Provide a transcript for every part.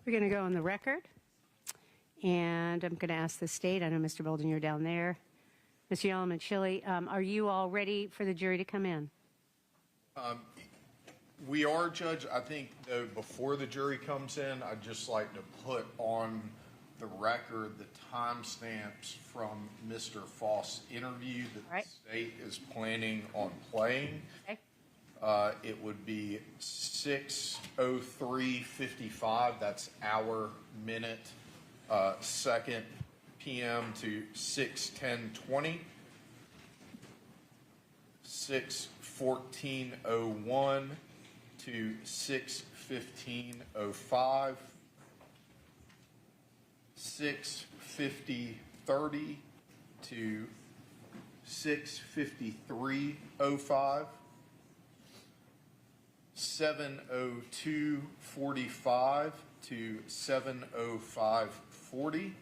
We're going to go on the record, and I'm going to ask the state. I know, Mr. Bolden, you're down there. Mr. Yalamanchili, are you all ready for the jury to come in? We are, Judge. I think, though, before the jury comes in, I'd just like to put on the record the timestamps from Mr. Faust's interview that the state is planning on playing. Okay. It would be 6:03:55. That's hour, minute, second p.m. to 6:10:20. 6:14:01 to 6:15:05. 6:50:30 to 6:53:05. 7:02:45 to 7:05:40.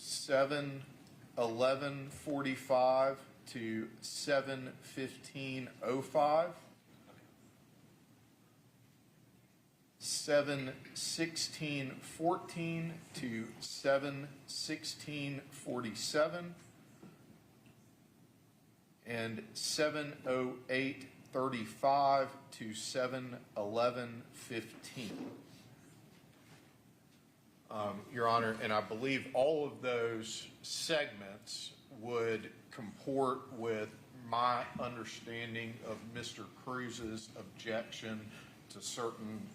7:11:45 to 7:15:05. 7:16:14 to 7:16:47. And 7:08:35 to 7:11:15. Your Honor, and I believe all of those segments would comport with my understanding of Mr. Cruz's objection to certain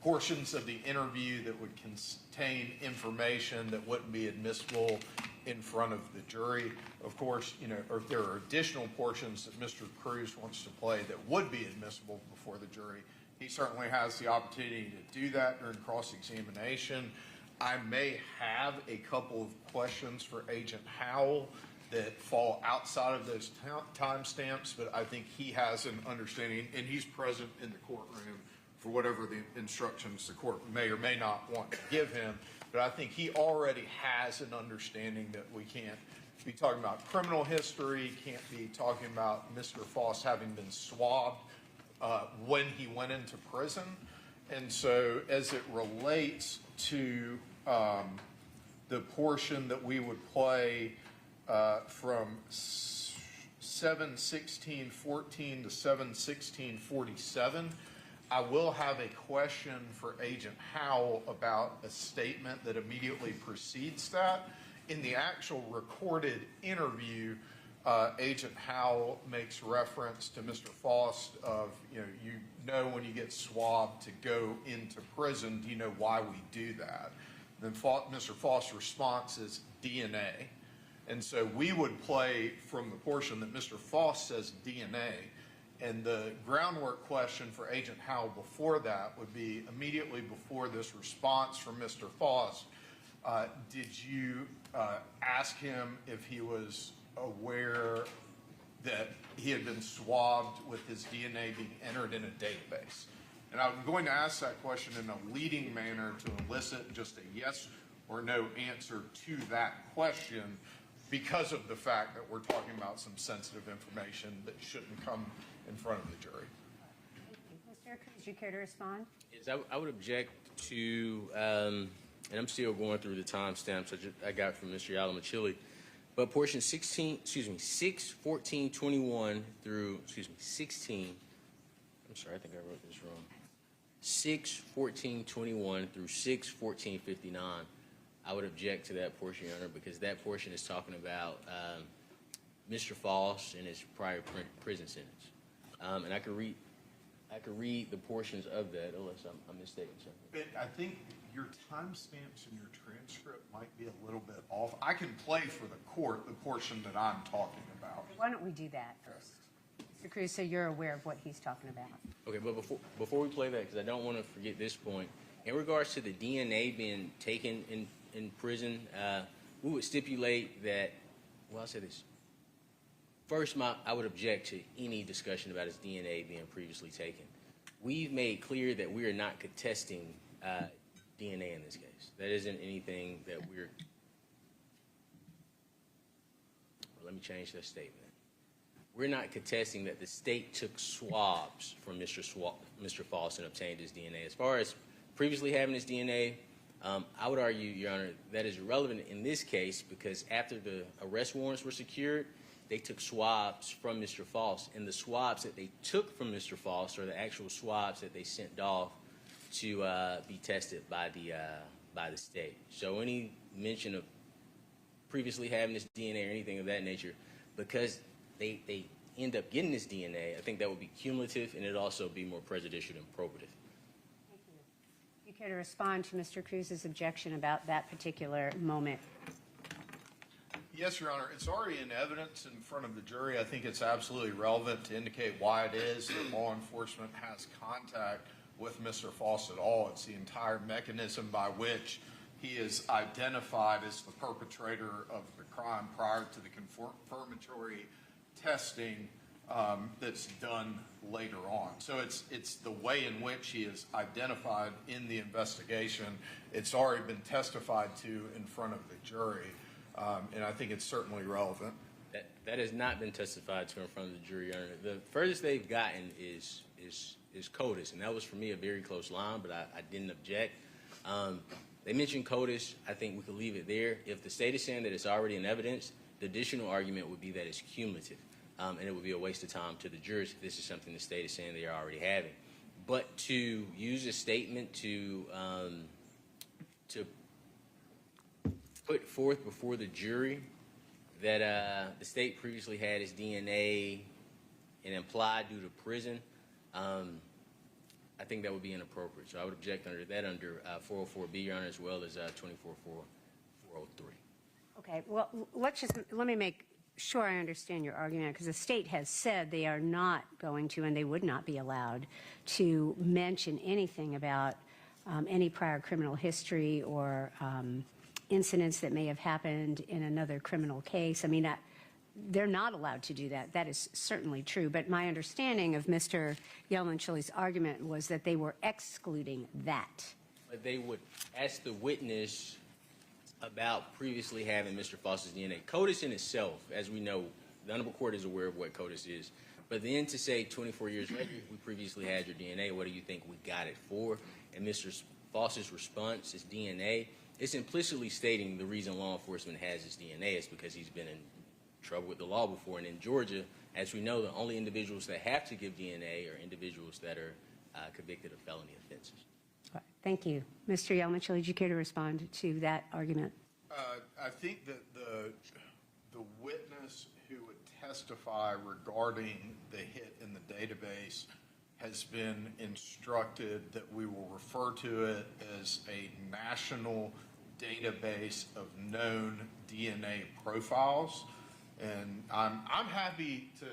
portions of the interview that would contain information that wouldn't be admissible in front of the jury. Of course, or if there are additional portions that Mr. Cruz wants to play that would be admissible before the jury, he certainly has the opportunity to do that during cross-examination. I may have a couple of questions for Agent Howell that fall outside of those timestamps, but I think he has an understanding, and he's present in the courtroom for whatever the instructions the court may or may not want to give him. But I think he already has an understanding that we can't be talking about criminal history, can't be talking about Mr. Faust having been swabbed when he went into prison. And so as it relates to the portion that we would play from 7:16:14 to 7:16:47, I will have a question for Agent Howell about a statement that immediately precedes that. In the actual recorded interview, Agent Howell makes reference to Mr. Faust of, you know when you get swabbed to go into prison, do you know why we do that? Then Mr. Faust's response is DNA. And so we would play from the portion that Mr. Faust says DNA. And the groundwork question for Agent Howell before that would be immediately before this response from Mr. Faust, did you ask him if he was aware that he had been swabbed with his DNA being entered in a database? And I'm going to ask that question in a leading manner to elicit just a yes or no answer to that question because of the fact that we're talking about some sensitive information that shouldn't come in front of the jury. Mr. Cruz, would you care to respond? Yes, I would object to, and I'm still going through the timestamps I got from Mr. Yalamanchili, but portion 6:14:21 through, 16, I'm sorry, I think I wrote this wrong. 6:14:21 through 6:14:59. I would object to that portion, Your Honor, because that portion is talking about Mr. Faust and his prior prison sentence. And I could read the portions of that unless I'm mistaken something. I think your timestamps in your transcript might be a little bit off. I can play for the court the portion that I'm talking about. Why don't we do that first? Mr. Cruz, so you're aware of what he's talking about. Okay, but before we play that, because I don't want to forget this point, in regards to the DNA being taken in prison, we would stipulate that, well, I'll say this. First, I would object to any discussion about his DNA being previously taken. We've made clear that we are not contesting DNA in this case. That isn't anything that we're... Well, let me change that statement. we're not contesting that the state took swabs from Mr. Faust and obtained his DNA. As far as previously having his DNA, I would argue, Your Honor, that is irrelevant in this case because after the arrest warrants were secured, they took swabs from Mr. Faust, and the swabs that they took from Mr. Faust are the actual swabs that they sent off to be tested by the state. So any mention of previously having this DNA or anything of that nature, because they end up getting this DNA, I think that would be cumulative, and it'd also be more prejudicial than probative. Thank you. You care to respond to Mr. Cruz's objection about that particular moment? Yes, Your Honor. It's already in evidence in front of the jury. I think it's absolutely relevant to indicate why it is that law enforcement has contact with Mr. Faust at all. It's the entire mechanism by which he is identified as the perpetrator of the crime prior to the confirmatory testing that's done later on. So it's the way in which he is identified in the investigation. It's already been testified to in front of the jury. And I think it's certainly relevant. That has not been testified to in front of the jury, Your Honor. The furthest they've gotten is CODIS, and that was for me a very close line, but I didn't object. They mentioned CODIS. I think we could leave it there. If the state is saying that it's already in evidence, the additional argument would be that it's cumulative, and it would be a waste of time to the jurors if this is something the state is saying they are already having. But to use a statement to put forth before the jury that the state previously had his DNA and implied due to prison, I think that would be inappropriate. So I would object under that under 404B, Your Honor, as well as 24403. Okay, well, let me make sure I understand your argument, because the state has said they are not going to and they would not be allowed to mention anything about any prior criminal history or incidents that may have happened in another criminal case. I mean, they're not allowed to do that. That is certainly true. But my understanding of Mr. Yelman-Chili's argument was that they were excluding that. But they would ask the witness about previously having Mr. Faust's DNA. CODIS in itself, as we know, the Honorable Court is aware of what CODIS is. But then to say 24 years later, we previously had your DNA, what do you think we got it for? And Mr. Faust's response is DNA. It's implicitly stating the reason law enforcement has his DNA is because he's been in trouble with the law before. And in Georgia, as we know, the only individuals that have to give DNA are individuals that are convicted of felony offenses. All right. Thank you. Mr. Yelman-Chili, do you care to respond to that argument? I think that the witness who would testify regarding the hit in the database has been instructed that we will refer to it as a national database of known DNA profiles. And I'm happy to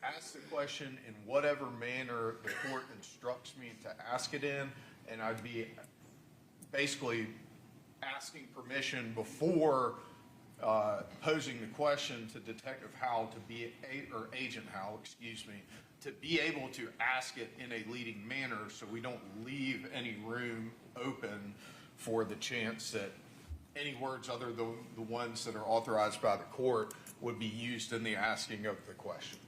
ask the question in whatever manner the court instructs me to ask it in, and I'd be basically asking permission before posing the question to Detective Howell or Agent Howell, to be able to ask it in a leading manner so we don't leave any room open for the chance that any words other than the ones that are authorized by the court would be used in the asking of the question.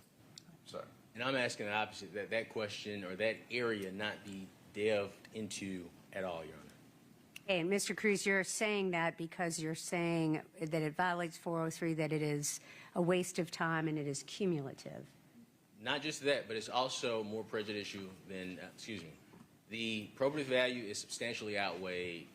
So. And I'm asking the opposite, that question or that area not be delved into at all, Your Honor. Okay, and Mr. Cruz, you're saying that because you're saying that it violates 403, that it is a waste of time and it is cumulative. Not just that, but it's also more prejudicial than, the probative value is substantially outweighed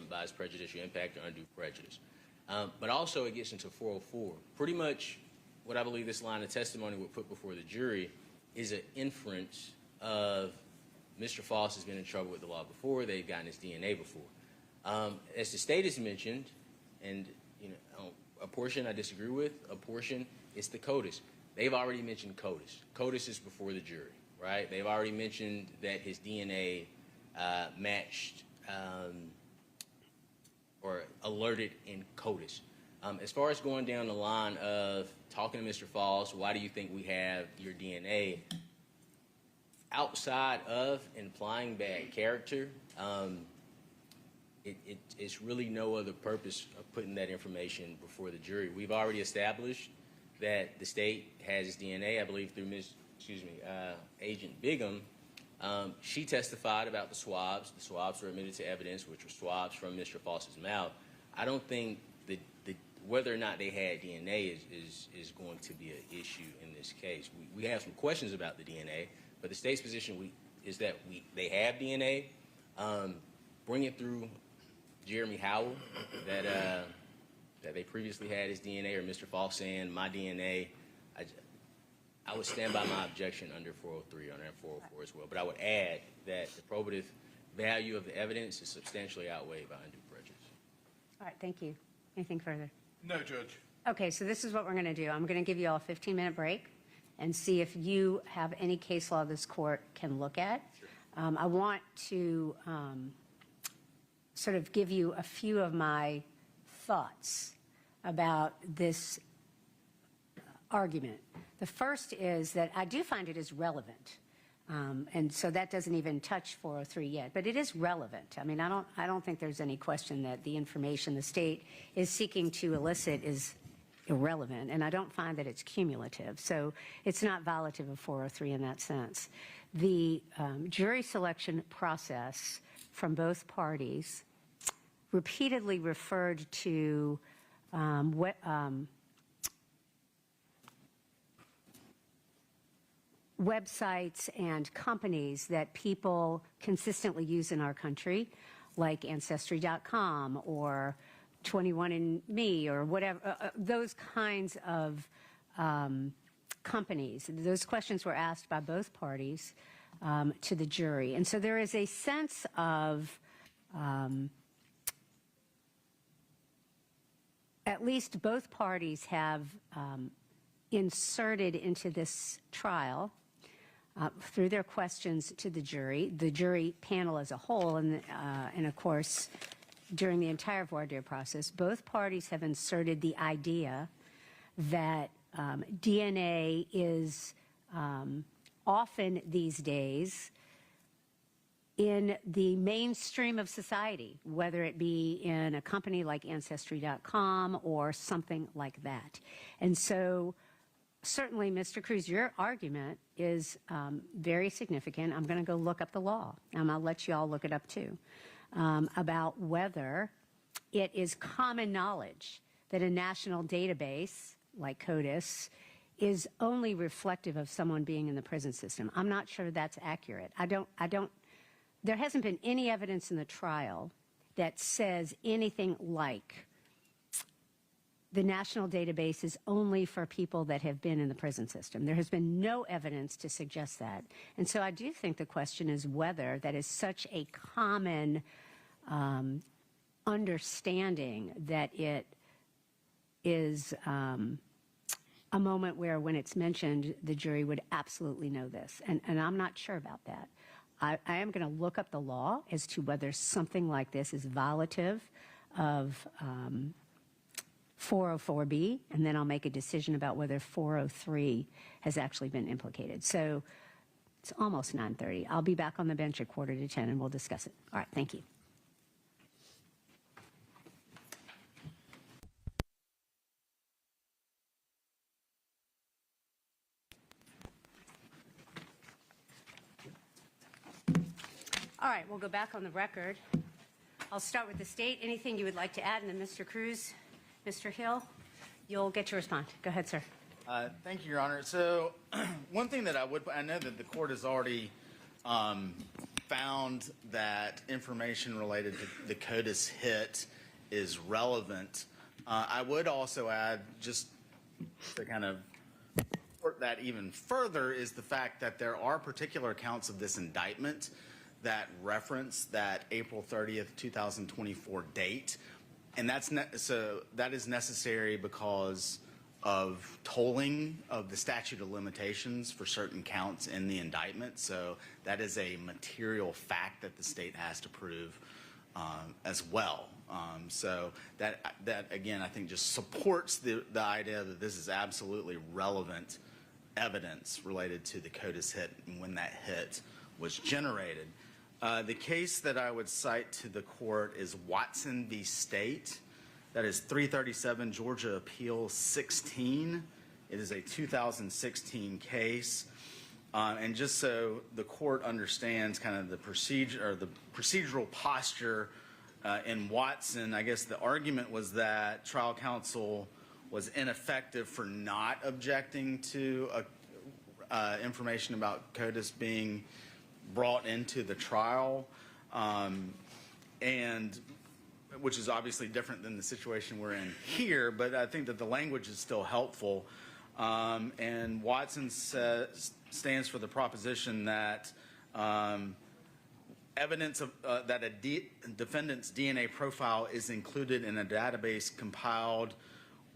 by its prejudicial impact or undue prejudice. But also it gets into 404. Pretty much what I believe this line of testimony would put before the jury is an inference of Mr. Faust has been in trouble with the law before, they've gotten his DNA before. As the state has mentioned, and a portion I disagree with, a portion is the CODIS. They've already mentioned CODIS. CODIS is before the jury, right? They've already mentioned that his DNA matched or alerted in CODIS. As far as going down the line of talking to Mr. Faust, why do you think we have your DNA? Outside of implying bad character, it's really no other purpose of putting that information before the jury. We've already established that the state has his DNA, I believe through Agent Bigham. She testified about the swabs. The swabs were admitted to evidence, which were swabs from Mr. Faust's mouth. I don't think whether or not they had DNA is going to be an issue in this case. We have some questions about the DNA, but the state's position is that they have DNA. Bring it through Jeremy Howell that they previously had his DNA, or Mr. Faust saying my DNA. I would stand by my objection under 403 or under 404 as well. But I would add that the probative value of the evidence is substantially outweighed by undue prejudice. All right, thank you. Anything further? No, Judge. Okay, so this is what we're going to do. I'm going to give you all a 15-minute break and see if you have any case law this court can look at. Sure. I want to sort of give you a few of my thoughts about this argument. The first is that I do find it is relevant. And so that doesn't even touch 403 yet, but it is relevant. I mean, I don't think there's any question that the information the state is seeking to elicit is irrelevant, and I don't find that it's cumulative. So it's not violative of 403 in that sense. The jury selection process from both parties repeatedly referred to websites and companies that people consistently use in our country, like Ancestry.com or 21andMe or whatever, those kinds of companies. Those questions were asked by both parties to the jury. And so there is a sense of at least both parties have inserted into this trial through their questions to the jury panel as a whole, and of course, during the entire voir dire process, both parties have inserted the idea that DNA is often these days in the mainstream of society, whether it be in a company like Ancestry.com or something like that. And so certainly, Mr. Cruz, your argument is very significant. I'm going to go look up the law, and I'll let you all look it up too, about whether it is common knowledge that a national database like CODIS is only reflective of someone being in the prison system. I'm not sure that's accurate. There hasn't been any evidence in the trial that says anything like the national database is only for people that have been in the prison system. There has been no evidence to suggest that. And so I do think the question is whether that is such a common understanding that it is a moment where when it's mentioned, the jury would absolutely know this. And I'm not sure about that. I am going to look up the law as to whether something like this is violative of 404B, and then I'll make a decision about whether 403 has actually been implicated. So it's almost 9:30. I'll be back on the bench at 9:45, and we'll discuss it. All right, thank you. All right, we'll go back on the record. I'll start with the state. Anything you would like to add? And then Mr. Cruz, Mr. Hill, you'll get to respond. Go ahead, sir. Thank you, Your Honor. So one thing that I know that the court has already found that information related to the CODIS hit is relevant. I would also add, just to kind of support that even further, is the fact that there are particular accounts of this indictment that reference that April 30th, 2024 date. And that is necessary because of tolling of the statute of limitations for certain counts in the indictment. So that is a material fact that the state has to prove as well. So that again, I think just supports the idea that this is absolutely relevant evidence related to the CODIS hit and when that hit was generated. The case that I would cite to the court is Watson v. State. That is 337 Georgia Appeal 16. It is a 2016 case. And just so the court understands kind of the procedure or the procedural posture in Watson, I guess the argument was that trial counsel was ineffective for not objecting to information about CODIS being brought into the trial, and which is obviously different than the situation we're in here, but I think that the language is still helpful. And Watson stands for the proposition that evidence of that a defendant's DNA profile is included in a database compiled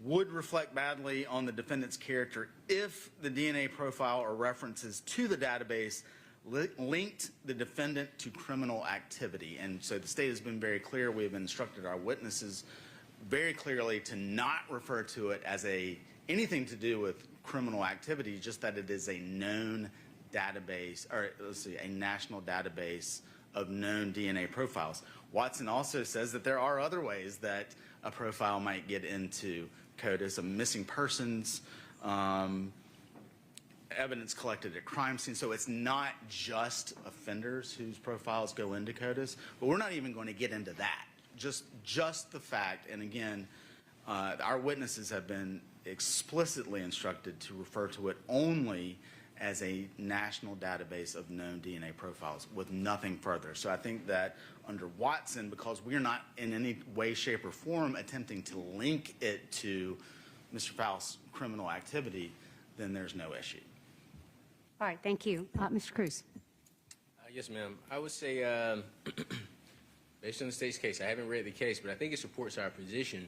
would reflect badly on the defendant's character if the DNA profile or references to the database linked the defendant to criminal activity. And so the state has been very clear. We have instructed our witnesses very clearly to not refer to it as anything to do with criminal activity, just that it is a known database, or let's see, a national database of known DNA profiles. Watson also says that there are other ways that a profile might get into CODIS, of missing persons, evidence collected at crime scenes. So it's not just offenders whose profiles go into CODIS, but we're not even going to get into that. Just the fact, and again, our witnesses have been explicitly instructed to refer to it only as a national database of known DNA profiles with nothing further. So I think that under Watson, because we're not in any way, shape, or form attempting to link it to Mr. Faust's criminal activity, then there's no issue. All right, thank you. Mr. Cruz. Yes, ma'am. I would say, based on the state's case, I haven't read the case, but I think it supports our position.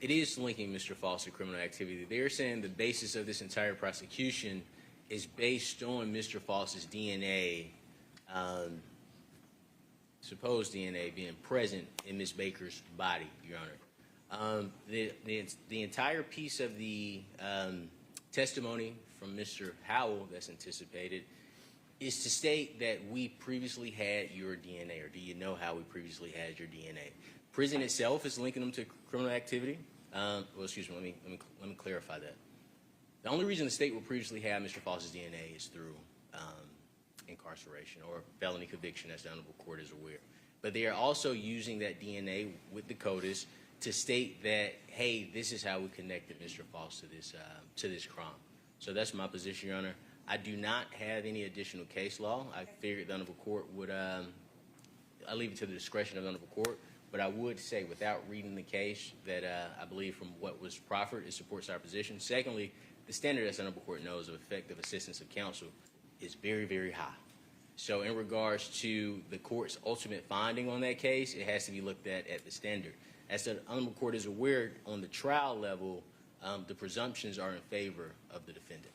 It is linking Mr. Faust to criminal activity. They're saying the basis of this entire prosecution is based on Mr. Faust's DNA, supposed DNA being present in Ms. Baker's body, Your Honor. The entire piece of the testimony from Mr. Howell that's anticipated is to state that we previously had your DNA, or do you know how we previously had your DNA? Prison itself is linking them to criminal activity. Well, excuse me, let me clarify that. The only reason the state will previously have Mr. Faust's DNA is through incarceration or felony conviction, as the Honorable Court is aware. But they are also using that DNA with the CODIS to state that, hey, this is how we connected Mr. Faust to this crime. So that's my position, Your Honor. I do not have any additional case law. I figured the Honorable Court would, I leave it to the discretion of the Honorable Court, but I would say without reading the case that I believe from what was proffered, it supports our position. Secondly, the standard, as the Honorable Court knows, of effective assistance of counsel is very, very high. So in regards to the court's ultimate finding on that case, it has to be looked at the standard. As the Honorable Court is aware, on the trial level, the presumptions are in favor of the defendant.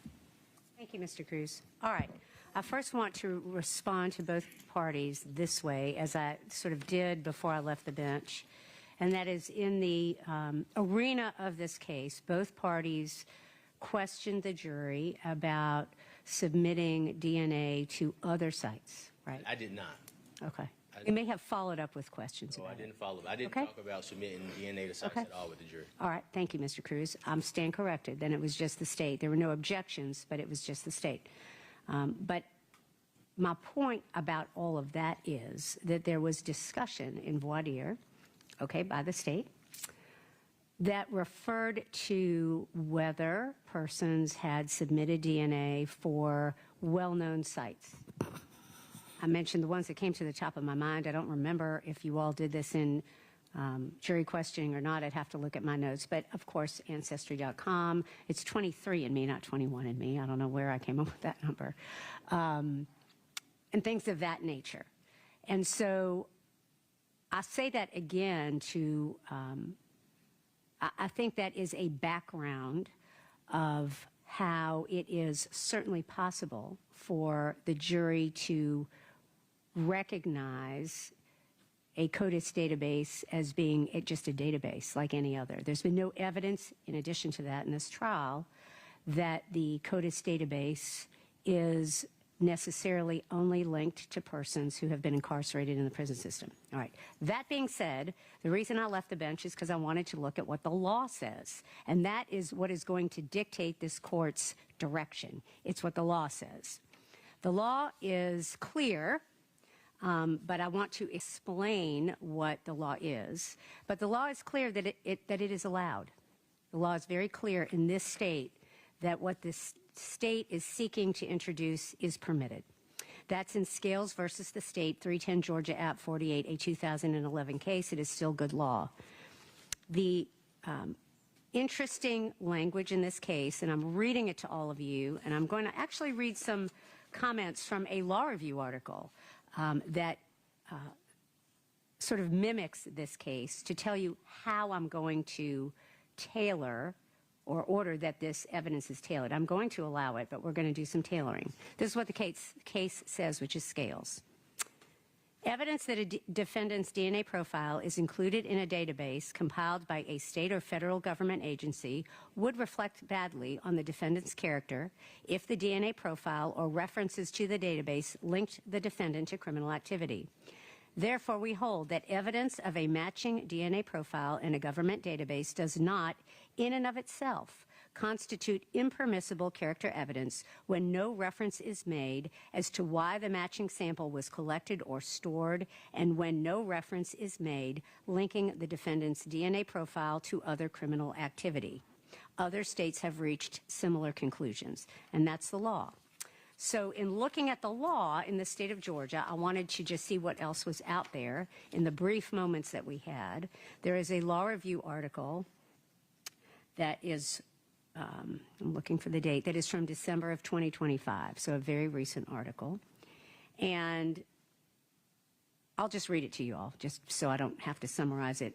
Thank you, Mr. Cruz. All right. I first want to respond to both parties this way, as I sort of did before I left the bench, and that is in the arena of this case, both parties questioned the jury about submitting DNA to other sites, right? I did not. Okay. You may have followed up with questions No, about I it. didn't follow. I didn't Okay. talk about submitting DNA to sites at all with the jury. All right. Thank you, Mr. Cruz. I'm stand corrected. Then it was just the state. There were no objections, but it was just the state. But my point about all of that is that there was discussion in voir dire, okay, by the state, that referred to whether persons had submitted DNA for well-known sites. I mentioned the ones that came to the top of my mind. I don't remember if you all did this in jury questioning or not. I'd have to look at my notes. But, of course, Ancestry.com. It's 23andMe, not 21andMe. I don't know where I came up with that number. And things of that nature. And so I say that again to, I think that is a background of how it is certainly possible for the jury to recognize a CODIS database as being just a database like any other. There's been no evidence, in addition to that, in this trial, that the CODIS database is necessarily only linked to persons who have been incarcerated in the prison system. All right. That being said, the reason I left the bench is because I wanted to look at what the law says, and that is what is going to dictate this court's direction. It's what the law says. The law is clear, but I want to explain what the law is. But the law is clear that it is allowed. The law is very clear in this state that what this state is seeking to introduce is permitted. That's in Scales versus the State, 310 Georgia App 48, a 2011 case. It is still good law. The interesting language in this case, and I'm reading it to all of you, and I'm going to actually read some comments from a law review article that sort of mimics this case to tell you how I'm going to tailor or order that this evidence is tailored. I'm going to allow it, but we're going to do some tailoring. This is what the case says, which is Scales. Evidence that a defendant's DNA profile is included in a database compiled by a state or federal government agency would reflect badly on the defendant's character if the DNA profile or references to the database linked the defendant to criminal activity. Therefore, we hold that evidence of a matching DNA profile in a government database does not, in and of itself, constitute impermissible character evidence when no reference is made as to why the matching sample was collected or stored, and when no reference is made linking the defendant's DNA profile to other criminal activity. Other states have reached similar conclusions, and that's the law. So in looking at the law in the state of Georgia, I wanted to just see what else was out there in the brief moments that we had. There is a law review article that is, I'm looking for the date, that is from December of 2025, so a very recent article. And I'll just read it to you all, just so I don't have to summarize it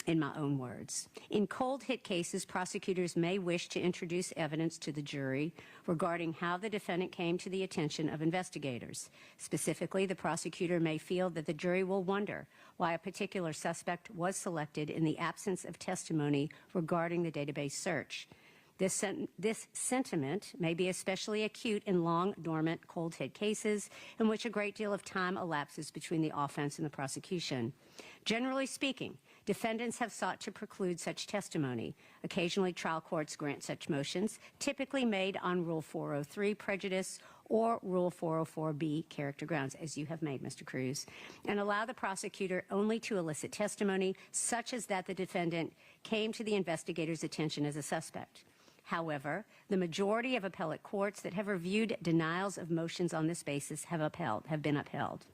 in my own words. In cold hit cases, prosecutors may wish to introduce evidence to the jury regarding how the defendant came to the attention of investigators. Specifically, the prosecutor may feel that the jury will wonder why a particular suspect was selected in the absence of testimony regarding the database search. This sentiment may be especially acute in long, dormant, cold hit cases in which a great deal of time elapses between the offense and the prosecution. Generally speaking, defendants have sought to preclude such testimony. Occasionally, trial courts grant such motions, typically made on Rule 403 prejudice or Rule 404B character grounds, as you have made, Mr. Cruz, and allow the prosecutor only to elicit testimony such as that the defendant came to the investigator's attention as a suspect. However, the majority of appellate courts that have reviewed denials of motions on this basis have been upheld.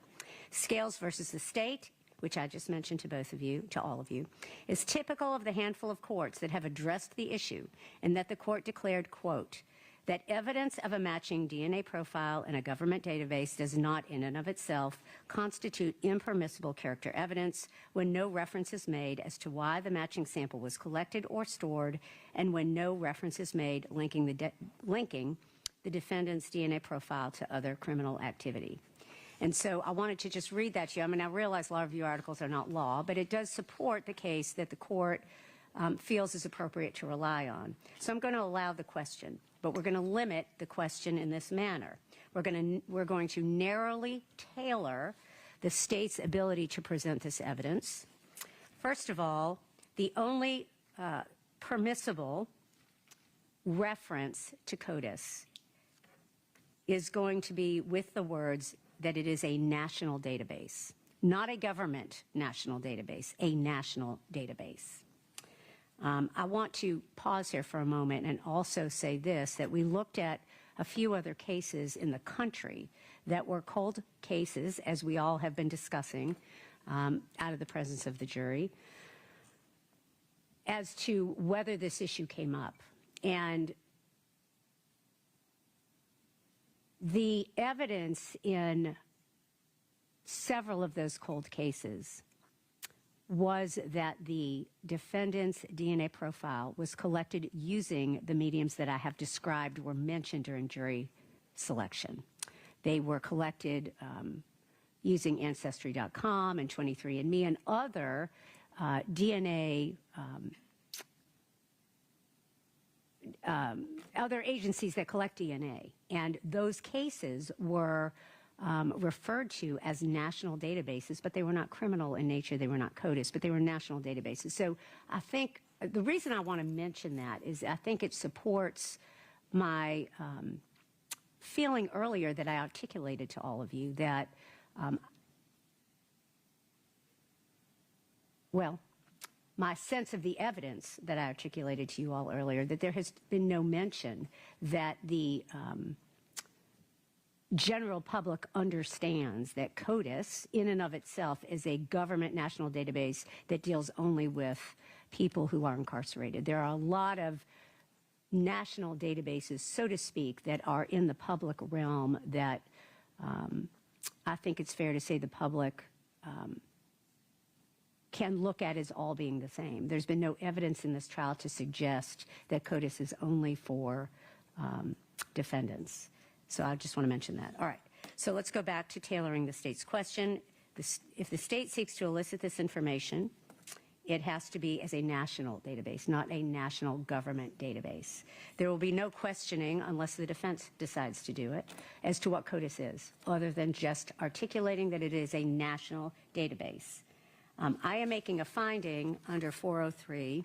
Scales versus the State, which I just mentioned to both of you, to all of you, is typical of the handful of courts that have addressed the issue, and that the court declared, quote, that evidence of a matching DNA profile in a government database does not in and of itself constitute impermissible character evidence when no reference is made as to why the matching sample was collected or stored, and when no reference is made linking the defendant's DNA profile to other criminal activity. And so I wanted to just read that to you. I mean, I realize law review articles are not law, but it does support the case that the court feels is appropriate to rely on. So I'm going to allow the question, but we're going to limit the question in this manner. We're going to narrowly tailor the state's ability to present this evidence. First of all, the only permissible reference to CODIS is going to be with the words that it is a national database, not a government national database, a national database. I want to pause here for a moment and also say this, that we looked at a few other cases in the country that were cold cases, as we all have been discussing, out of the presence of the jury, as to whether this issue came up. And the evidence in several of those cold cases was that the defendant's DNA profile was collected using the mediums that I have described were mentioned during jury selection. They were collected using Ancestry.com and 23andMe and other DNA other agencies that collect DNA. And those cases were referred to as national databases, but they were not criminal in nature. They were not CODIS, but they were national databases. So I think the reason I want to mention that is I think it supports my feeling earlier that I articulated to all of you that, my sense of the evidence that I articulated to you all earlier, that there has been no mention that the general public understands that CODIS, in and of itself, is a government national database that deals only with people who are incarcerated. There are a lot of national databases, so to speak, that are in the public realm that I think it's fair to say the public can look at as all being the same. There's been no evidence in this trial to suggest that CODIS is only for defendants. So I just want to mention that. All right. So let's go back to tailoring the state's question. If the state seeks to elicit this information, it has to be as a national database, not a national government database. There will be no questioning, unless the defense decides to do it, as to what CODIS is, other than just articulating that it is a national database. I am making a finding under 403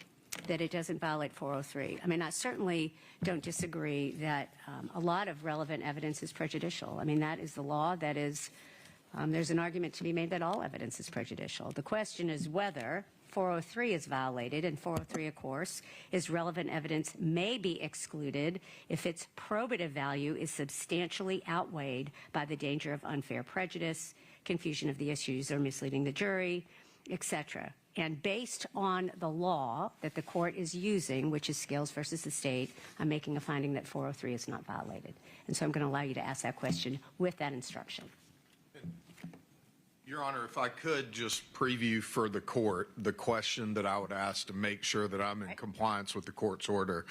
that it doesn't violate 403. I mean, I certainly don't disagree that a lot of relevant evidence is prejudicial. I mean, that is the law. That is, there's an argument to be made that all evidence is prejudicial. The question is whether 403 is violated, and 403, of course, is relevant evidence may be excluded if its probative value is substantially outweighed by the danger of unfair prejudice, confusion of the issues, or misleading the jury, etc. And based on the law that the court is using, which is Scales versus the state, I'm making a finding that 403 is not violated. And so I'm going to allow you to ask that question with that instruction. Your Honor, if I could just preview for the court the question that I would ask to make sure that I'm in compliance with the court's order.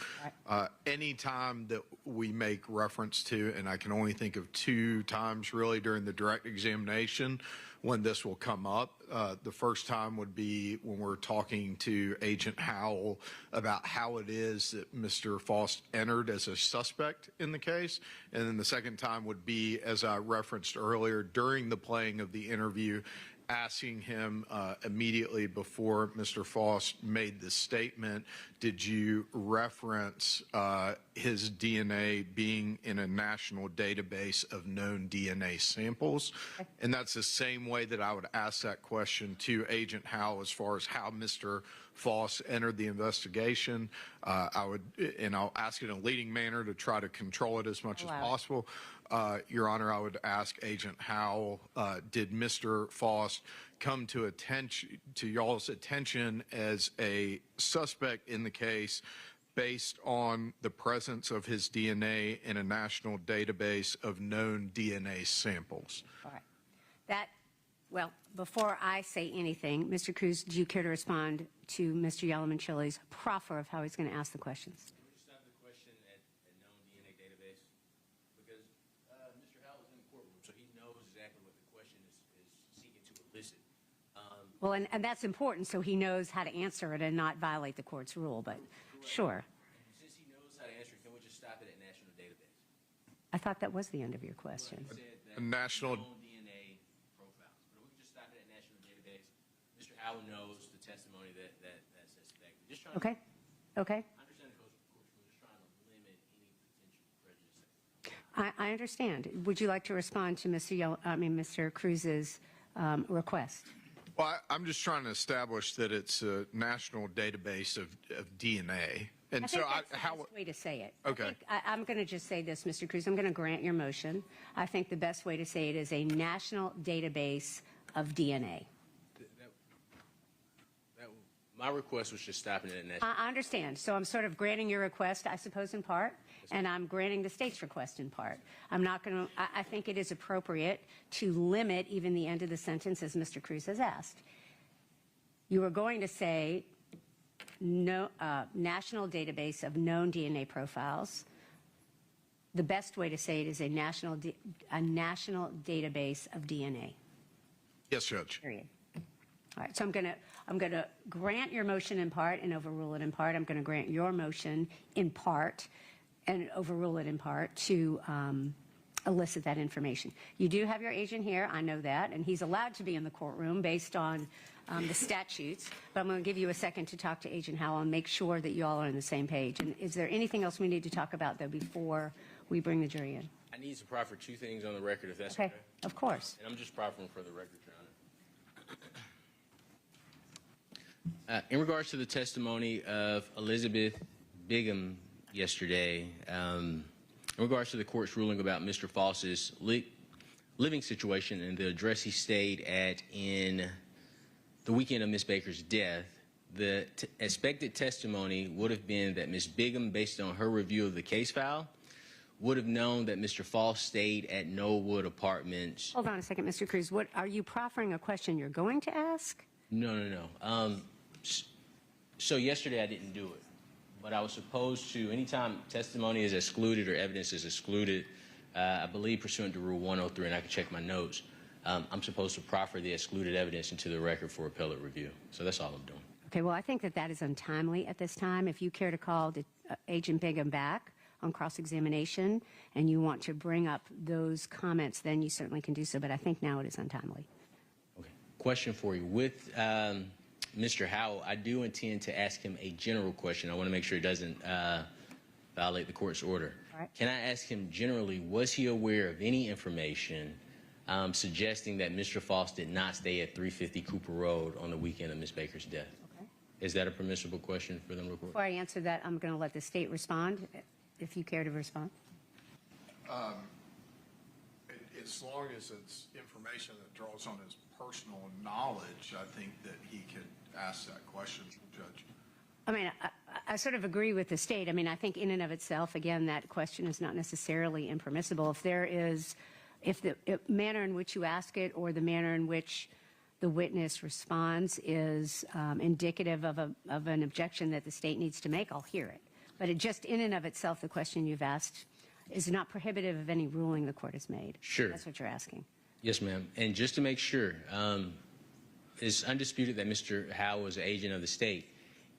Any time that we make reference to, and I can only think of 2 times really during the direct examination when this will come up. The first time would be when we're talking to Agent Howell about how it is that Mr. Faust entered as a suspect in the case. And then the second time would be, as I referenced earlier, during the playing of the interview, asking him immediately before Mr. Faust made the statement, did you reference his DNA being in a national database of known DNA samples? And that's the same way that I would ask that question to Agent Howell as far as how Mr. Faust entered the investigation. I'll ask it in a leading manner to try to control it as much as possible. Your Honor, I would ask Agent Howell, did Mr. Faust come to y'all's attention as a suspect in the case based on the presence of his DNA in a national database of known DNA samples? All right. Well, before I say anything, Mr. Cruz, do you care to respond to Mr. Yalamanchili's proffer of how he's going to ask the questions? Can we stop the question at known DNA database? Because Mr. Howell is in the courtroom, so he knows exactly what the question is seeking to elicit. Well, and that's important, so he knows how to answer it and not violate the court's rule, but sure. Since he knows how to answer, can we just stop it at national database? I thought that was the end of your question. Well, you said that National known DNA profiles. But we can just stop it at national database. Mr. Howell knows the testimony that's suspected. Just trying Okay. Okay. I understand the court's rule. We're just trying to limit any potential prejudice. I understand. Would you like to respond to Mr. Cruz's request? Well, I'm just trying to establish that it's a national database of DNA. And I so think that's the best way to say it. Okay. I'm going to just say this, Mr. Cruz. I'm going to grant your motion. I think the best way to say it is a national database of DNA. My request was just stopping it at national. I understand. So I'm sort of granting your request, I suppose, in part, and I'm granting the state's request in part. I'm not going to, I think it is appropriate to limit even the end of the sentence, as Mr. Cruz has asked. You are going to say no, national database of known DNA profiles. The best way to say it is a national database of DNA. Yes, Judge. Period. All right, so I'm going to grant your motion in part and overrule it in part. I'm going to grant your motion in part and overrule it in part to elicit that information. You do have your agent here, I know that, and he's allowed to be in the courtroom based on the statutes, but I'm going to give you a second to talk to Agent Howell and make sure that you all are on the same page. And is there anything else we need to talk about, though, before we bring the jury in? I need to proffer two things on the record, if that's okay. Okay, of course. And I'm just proffering for the record, Your Honor. In regards to the testimony of Elizabeth Bigham yesterday, in regards to the court's ruling about Mr. Faust's living situation and the address he stayed at in the weekend of Ms. Baker's death, the expected testimony would have been that Ms. Bigham, based on her review of the case file, would have known that Mr. Faust stayed at Knollwood Apartments. Hold on a second, Mr. Cruz. What are you proffering a question you're going to ask? No. So yesterday I didn't do it, but I was supposed to, anytime testimony is excluded or evidence is excluded, I believe pursuant to Rule 103, and I can check my notes, I'm supposed to proffer the excluded evidence into the record for appellate review. So that's all I'm doing. Okay, well, I think that that is untimely at this time. If you care to call Agent Bigham back on cross-examination and you want to bring up those comments, then you certainly can do so, but I think now it is untimely. Okay. Question for you. With Mr. Howell, I do intend to ask him a general question. I want to make sure it doesn't violate the court's order. All right. Can I ask him generally, was he aware of any information suggesting that Mr. Faust did not stay at 350 Cooper Road on the weekend of Ms. Baker's death? Okay. Is that a permissible question for them to report? Before I answer that, I'm going to let the state respond, if you care to respond. As long as it's information that draws on his personal knowledge, I think that he could ask that question, Judge. I mean, I sort of agree with the state. I mean, I think in and of itself, again, that question is not necessarily impermissible. If there is, if the manner in which you ask it or the manner in which the witness responds is indicative of an objection that the state needs to make, I'll hear it. But it just in and of itself, the question you've asked is not prohibitive of any ruling the court has made. Sure. That's what you're asking. Yes, ma'am. And just to make sure, it's undisputed that Mr. Howell was an agent of the state.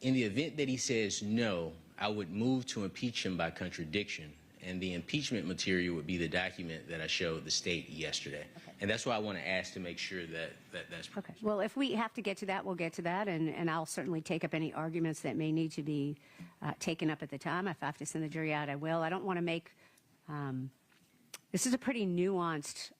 In the event that he says no, I would move to impeach him by contradiction. And the impeachment material would be the document that I showed the state yesterday. Okay. And that's why I want to ask to make sure that that's okay. Well, if we have to get to that, we'll get to that. And I'll certainly take up any arguments that may need to be taken up at the time. If I have to send the jury out, I will. I don't want to make this is a pretty nuanced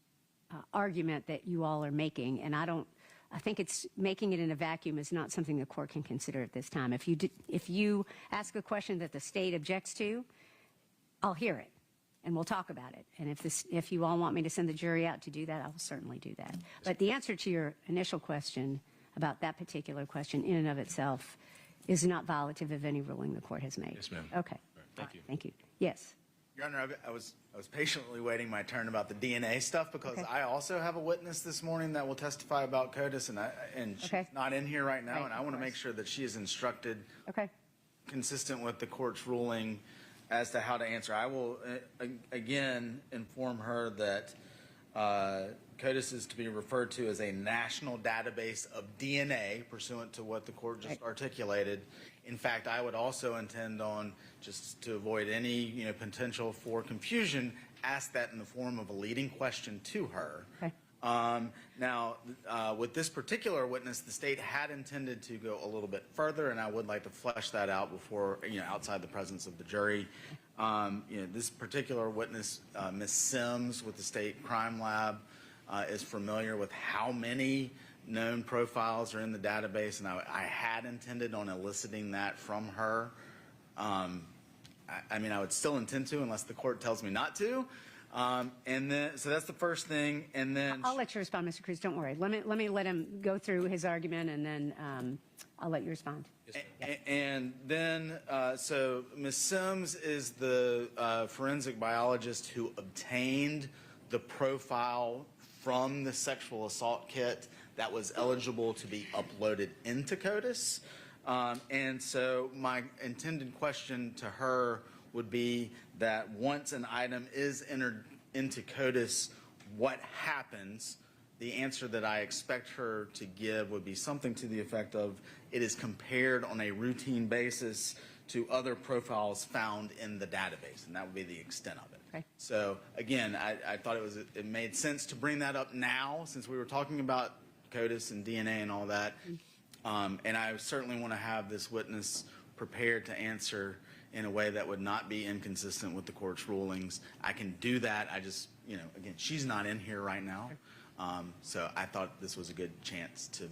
argument that you all are making. And I think it's making it in a vacuum is not something the court can consider at this time. If you ask a question that the state objects to, I'll hear it, and we'll talk about it. And if you all want me to send the jury out to do that, I will certainly do that. But the answer to your initial question about that particular question in and of itself is not violative of any ruling the court has made. Yes, ma'am. Okay. Right. Thank you. Thank you. Yes. Your Honor, I was patiently waiting my turn about the DNA stuff because I also have a witness this morning that will testify about CODIS, and she's not in here right now, and I want to make sure that she is instructed consistent with the court's ruling as to how to answer. I will, again, inform her that CODIS is to be referred to as a national database of DNA, pursuant to what the court just articulated. In fact, I would also intend on, just to avoid any potential for confusion, ask that in the form of a leading question to her. Okay. Now, with this particular witness, the state had intended to go a little bit further, and I would like to flesh that out before, outside the presence of the jury. This particular witness, Ms. Sims with the State Crime Lab, is familiar with how many known profiles are in the database, and I had intended on eliciting that from her. I mean, I would still intend to, unless the court tells me not to. And then, so that's the first thing, and then I'll let you respond, Mr. Cruz. Don't worry. Let me let him go through his argument, and then I'll let you respond. And then, so Ms. Sims is the forensic biologist who obtained the profile from the sexual assault kit that was eligible to be uploaded into CODIS. And so my intended question to her would be that once an item is entered into CODIS, what happens? The answer that I expect her to give would be something to the effect of, it is compared on a routine basis to other profiles found in the database, and that would be the extent of it. Okay. So again, I thought it made sense to bring that up now, since we were talking about CODIS and DNA and all that. And I certainly want to have this witness prepared to answer in a way that would not be inconsistent with the court's rulings. I can do that. I just, again, she's not in here right now. So I thought this was a good chance to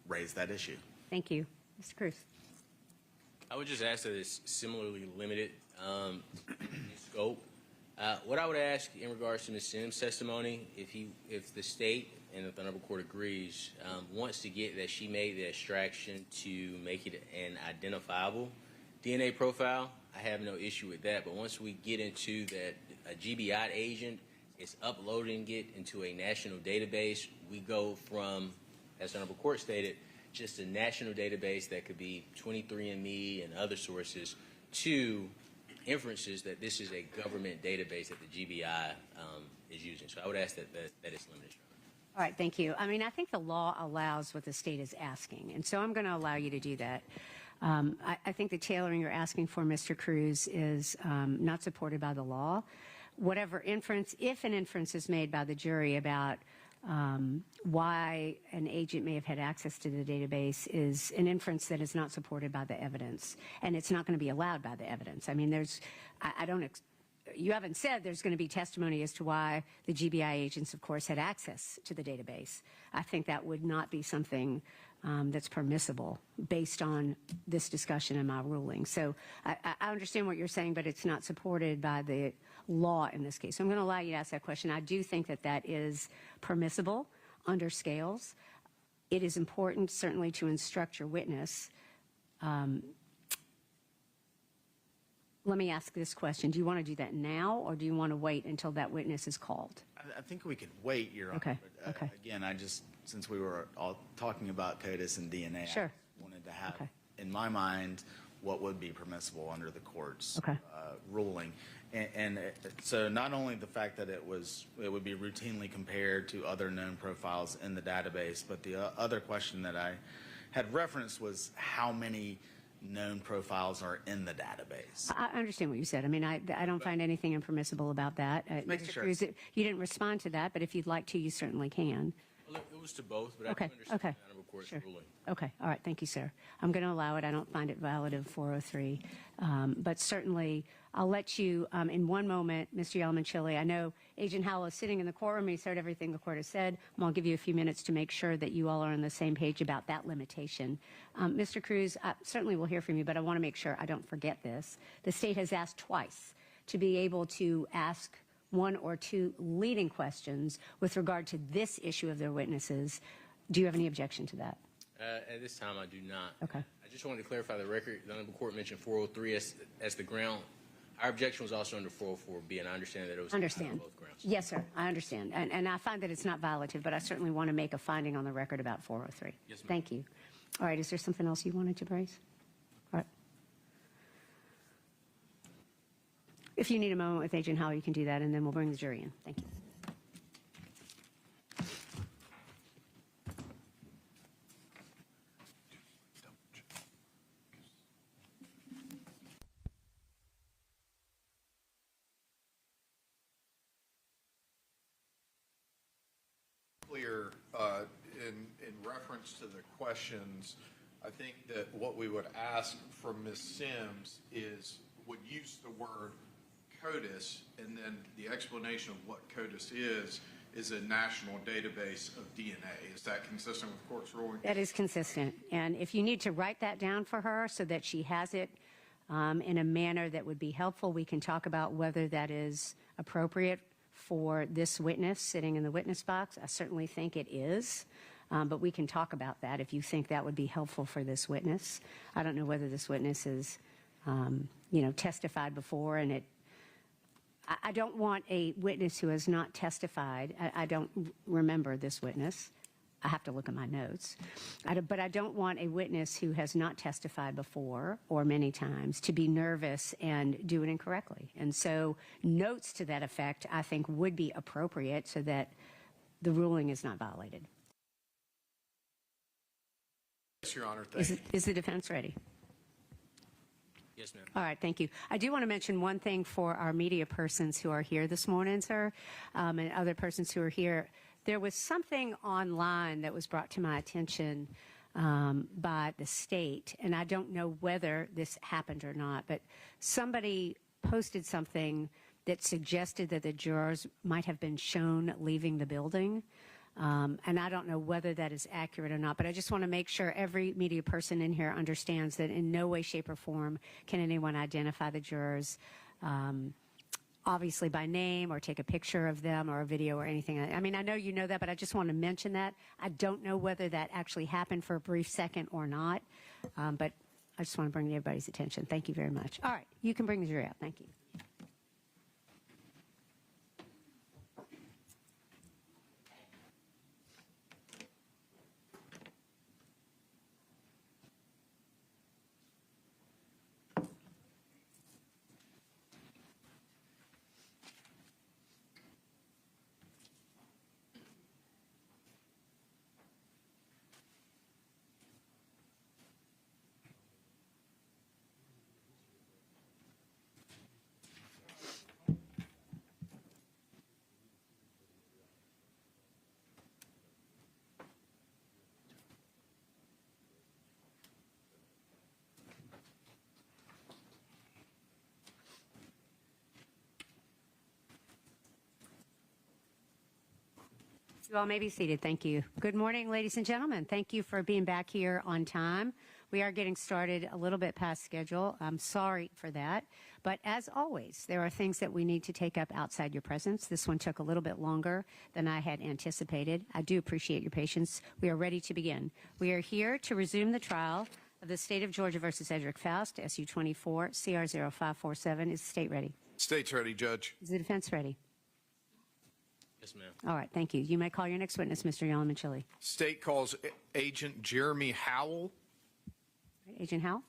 raise that issue. Thank you. Mr. Cruz. I would just ask that it's similarly limited in scope. What I would ask in regards to Ms. Sims' testimony, if the state and the Honorable Court agrees, wants to get that she made the extraction to make it an identifiable DNA profile, I have no issue with that. But once we get into that a GBI agent is uploading it into a national database, we go from, as the Honorable Court stated, just a national database that could be 23andMe and other sources to inferences that this is a government database that the GBI is using. So I would ask that it's limited. All right, thank you. I mean, I think the law allows what the state is asking, and so I'm going to allow you to do that. I think the tailoring you're asking for, Mr. Cruz, is not supported by the law. Whatever inference, if an inference is made by the jury about why an agent may have had access to the database, is an inference that is not supported by the evidence, and it's not going to be allowed by the evidence. I mean, you haven't said there's going to be testimony as to why the GBI agents, of course, had access to the database. I think that would not be something that's permissible based on this discussion and my ruling. So I understand what you're saying, but it's not supported by the law in this case. So I'm going to allow you to ask that question. I do think that that is permissible under scales. It is important, certainly, to instruct your witness. Let me ask this question. Do you want to do that now, or do you want to wait until that witness is called? I think we could wait, Your Honor. Okay, But, okay. Again, since we were all talking about CODIS and DNA, Sure. I wanted to have, Okay. in my mind, what would be permissible under the court's Okay. ruling. And so not only the fact that it would be routinely compared to other known profiles in the database, but the other question that I had referenced was how many known profiles are in the database. I understand what you said. I mean, I don't find anything impermissible about that. making Mr. sure. Cruz, you didn't respond to that, but if you'd like to, you certainly can. Well, it was to both, but Okay, I do understand okay. the Honorable Court's Sure. ruling. Okay, all right, thank you, sir. I'm going to allow it. I don't find it valid of 403. But certainly, I'll let you, in one moment, Mr. Yalamanchili, I know Agent Howell is sitting in the courtroom. He's heard everything the court has said. I'll give you a few minutes to make sure that you all are on the same page about that limitation. Mr. Cruz, I certainly will hear from you, but I want to make sure I don't forget this. The state has asked twice to be able to ask one or two leading questions with regard to this issue of their witnesses. Do you have any objection to that? At this time, I do not. Okay. I just wanted to clarify the record. The Honorable Court mentioned 403 as the ground. Our objection was also under 404B, and I understand that it was on both grounds. Yes, sir. I understand. And I find that it's not violative, but I certainly want to make a finding on the record about 403. Yes, ma'am. Thank you. All right. Is there something else you wanted to raise? All right. If you need a moment with Agent Howell, you can do that, and then we'll bring the jury in. Thank you. Clear in reference to the questions, I think that what we would ask from Ms. Sims would use the word CODIS, and then the explanation of what CODIS is a national database of DNA. Is that consistent with the court's ruling? That is consistent. And if you need to write that down for her so that she has it in a manner that would be helpful, we can talk about whether that is appropriate for this witness sitting in the witness box. I certainly think it is, but we can talk about that if you think that would be helpful for this witness. I don't know whether this witness has, testified before, and I don't want a witness who has not testified. I don't remember this witness. I have to look at my notes. But I don't want a witness who has not testified before or many times to be nervous and do it incorrectly. And so notes to that effect, I think, would be appropriate so that the ruling is not violated. Yes, Your Honor. Thank you. Is the defense ready? Yes, ma'am. All right, thank you. I do want to mention one thing for our media persons who are here this morning, sir, and other persons who are here. There was something online that was brought to my attention by the state, and I don't know whether this happened or not, but somebody posted something that suggested that the jurors might have been shown leaving the building. And I don't know whether that is accurate or not, but I just want to make sure every media person in here understands that in no way, shape, or form can anyone identify the jurors, obviously by name or take a picture of them or a video or anything. I mean, I know you know that, but I just want to mention that. I don't know whether that actually happened for a brief second or not, but I just want to bring to everybody's attention. Thank you very much. All right, you can bring the jury out. Thank you. You all may be seated. Thank you. Good morning, ladies and gentlemen. Thank you for being back here on time. We are getting started a little bit past schedule. I'm sorry for that. But as always, there are things that we need to take up outside your presence. This one took a little bit longer than I had anticipated. I do appreciate your patience. We are ready to begin. We are here to resume the trial of the State of Georgia versus Edrick Faust, SU 24 CR 0547. Is the state ready? State's ready, Judge. Is the defense ready? Yes, ma'am. All right, thank you. You may call your next witness, Mr. Yalamanchili. State calls Agent Jeremy Howell. Agent Howell?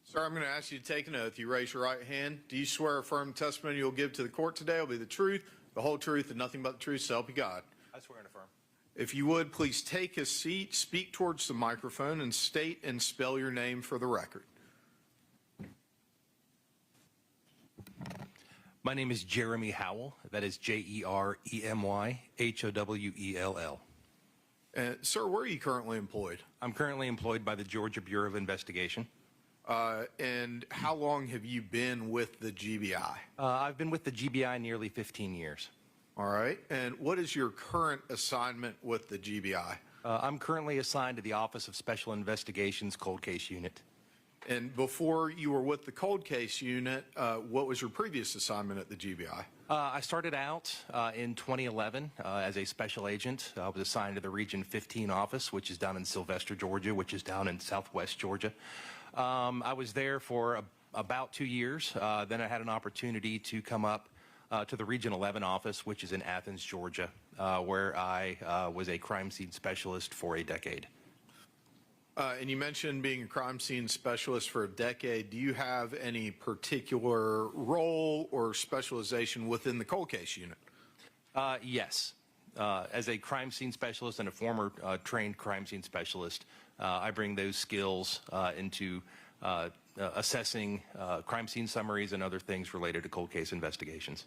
Sir, I'm going to ask you to take an oath. You raise your right hand. Do you swear a firm testimony you'll give to the court today will be the truth, the whole truth, and nothing but the truth, so help you God? I swear and affirm. If you would, please take a seat, speak towards the microphone, and state and spell your name for the record. My name is Jeremy Howell. That is JEREMY HOWELL. Sir, where are you currently employed? I'm currently employed by the Georgia Bureau of Investigation. And how long have you been with the GBI? I've been with the GBI nearly 15 years. All right. And what is your current assignment with the GBI? I'm currently assigned to the Office of Special Investigations Cold Case Unit. And before you were with the cold case unit, what was your previous assignment at the GBI? I started out in 2011 as a special agent. I was assigned to the Region 15 office, which is down in Sylvester, Georgia, which is down in southwest Georgia. I was there for about 2 years. Then I had an opportunity to come up to the Region 11 office, which is in Athens, Georgia, where I was a crime scene specialist for a decade. And you mentioned being a crime scene specialist for a decade. Do you have any particular role or specialization within the cold case unit? Yes. As a crime scene specialist and a former trained crime scene specialist, I bring those skills into assessing crime scene summaries and other things related to cold case investigations.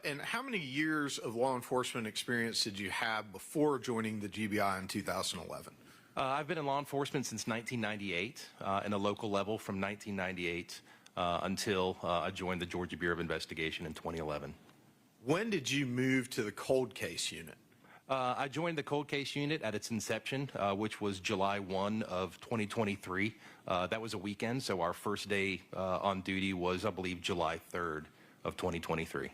And how many years of law enforcement experience did you have before joining the GBI in 2011? I've been in law enforcement since 1998, in a local level from 1998 until I joined the Georgia Bureau of Investigation in 2011. When did you move to the cold case unit? I joined the cold case unit at its inception, which was July 1 of 2023. That was a weekend, so our first day on duty was, I believe, July 3rd of 2023.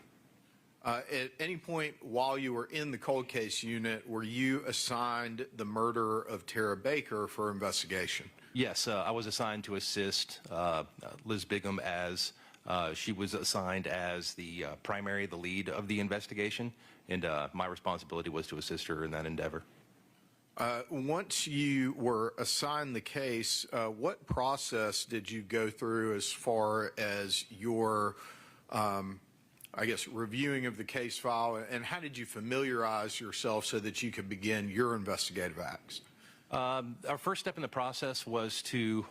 At any point while you were in the cold case unit, were you assigned the murder of Tara Baker for investigation? Yes, I was assigned to assist Liz Bigham as she was assigned as the the lead of the investigation, and my responsibility was to assist her in that endeavor. Once you were assigned the case, what process did you go through as far as your, I guess, reviewing of the case file, and how did you familiarize yourself so that you could begin your investigative acts? Our first step in the process was to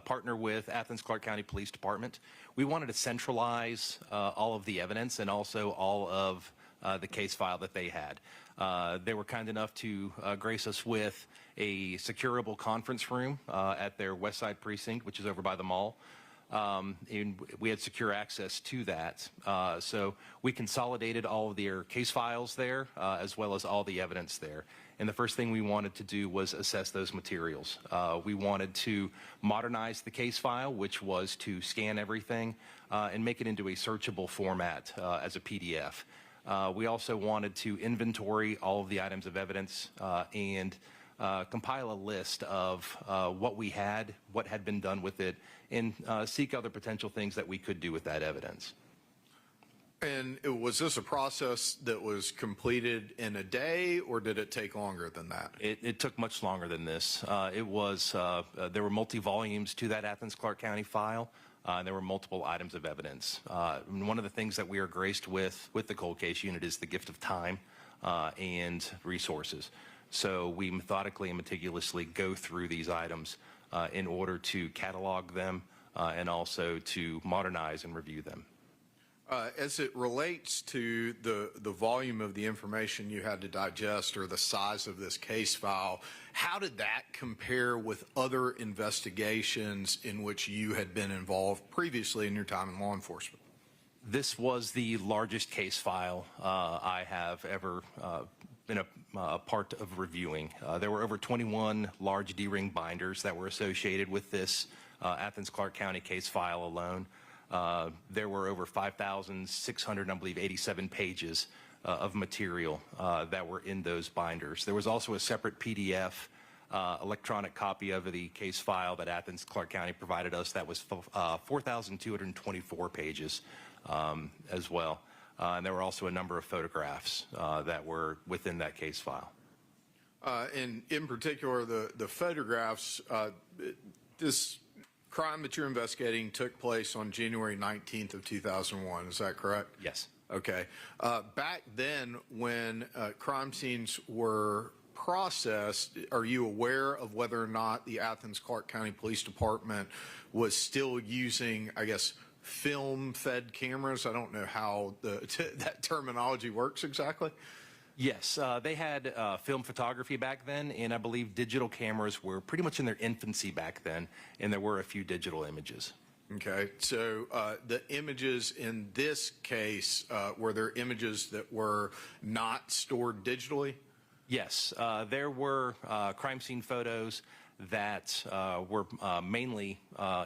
partner with Athens-Clarke County Police Department. We wanted to centralize all of the evidence and also all of the case file that they had. They were kind enough to grace us with a securable conference room at their West Side precinct, which is over by the mall. And we had secure access to that. So we consolidated all of their case files there, as well as all the evidence there. And the first thing we wanted to do was assess those materials. We wanted to modernize the case file, which was to scan everything and make it into a searchable format as a PDF. We also wanted to inventory all of the items of evidence and compile a list of what we had, what had been done with it, and seek other potential things that we could do with that evidence. And was this a process that was completed in a day, or did it take longer than that? It took much longer than this. There were multi-volumes to that Athens-Clarke County file. There were multiple items of evidence. One of the things that we are graced with the cold case unit is the gift of time and resources. So we methodically and meticulously go through these items in order to catalog them and also to modernize and review them. As it relates to the volume of the information you had to digest or the size of this case file, how did that compare with other investigations in which you had been involved previously in your time in law enforcement? This was the largest case file I have ever been a part of reviewing. There were over 21 large D-ring binders that were associated with this Athens-Clarke County case file alone. There were over 5,600, I believe, 87 pages of material that were in those binders. There was also a separate PDF electronic copy of the case file that Athens-Clarke County provided us that was 4,224 pages as well. And there were also a number of photographs that were within that case file. And in particular, the photographs, this crime that you're investigating took place on January 19th of 2001. Is that correct? Yes. Okay. Back then, when crime scenes were processed, are you aware of whether or not the Athens-Clarke County Police Department was still using, I guess, film-fed cameras? I don't know how that terminology works exactly. Yes, they had film photography back then, and I believe digital cameras were pretty much in their infancy back then, and there were a few digital images. Okay, so the images in this case, were there images that were not stored digitally? Yes, there were crime scene photos that were mainly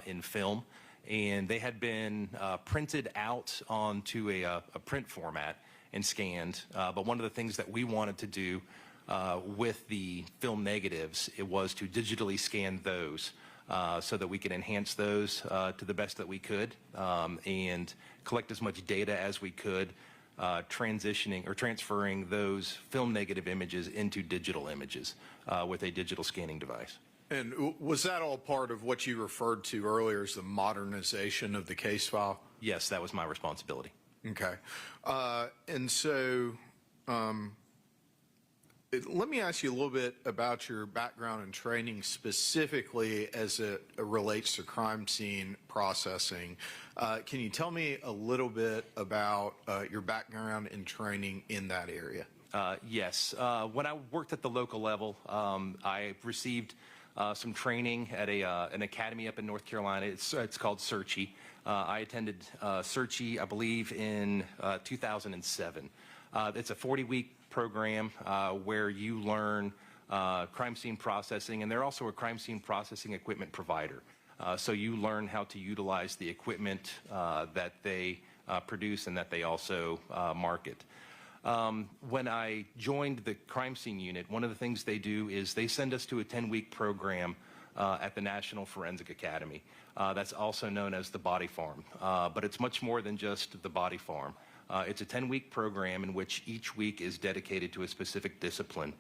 in film, and they had been printed out onto a print format and scanned. But one of the things that we wanted to do with the film negatives, it was to digitally scan those so that we could enhance those to the best that we could and collect as much data as we could, transitioning or transferring those film negative images into digital images with a digital scanning device. And was that all part of what you referred to earlier as the modernization of the case file? Yes, that was my responsibility. Okay. And so let me ask you a little bit about your background and training specifically as it relates to crime scene processing. Can you tell me a little bit about your background and training in that area? Yes. When I worked at the local level, I received some training at an academy up in North Carolina. It's called Searchy. I attended Searchy, I believe, in 2007. It's a 40-week program where you learn crime scene processing, and they're also a crime scene processing equipment provider. So you learn how to utilize the equipment that they produce and that they also market. When I joined the crime scene unit, one of the things they do is they send us to a 10-week program at the National Forensic Academy. That's also known as the Body Farm. But it's much more than just the Body Farm. It's a 10-week program in which each week is dedicated to a specific discipline.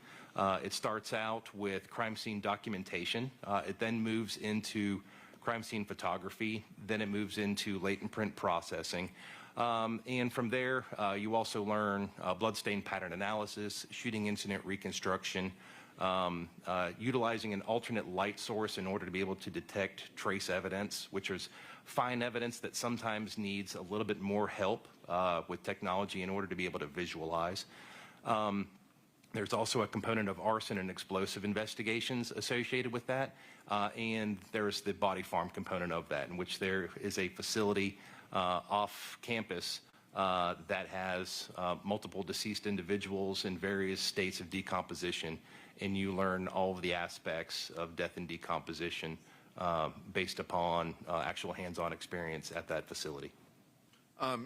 It starts out with crime scene documentation. It then moves into crime scene photography. Then it moves into latent print processing. And from there, you also learn bloodstain pattern analysis, shooting incident reconstruction, utilizing an alternate light source in order to be able to detect trace evidence, which is fine evidence that sometimes needs a little bit more help with technology in order to be able to visualize. There's also a component of arson and explosive investigations associated with that, and there's the body farm component of that, in which there is a facility off campus that has multiple deceased individuals in various states of decomposition, and you learn all of the aspects of death and decomposition based upon actual hands-on experience at that facility.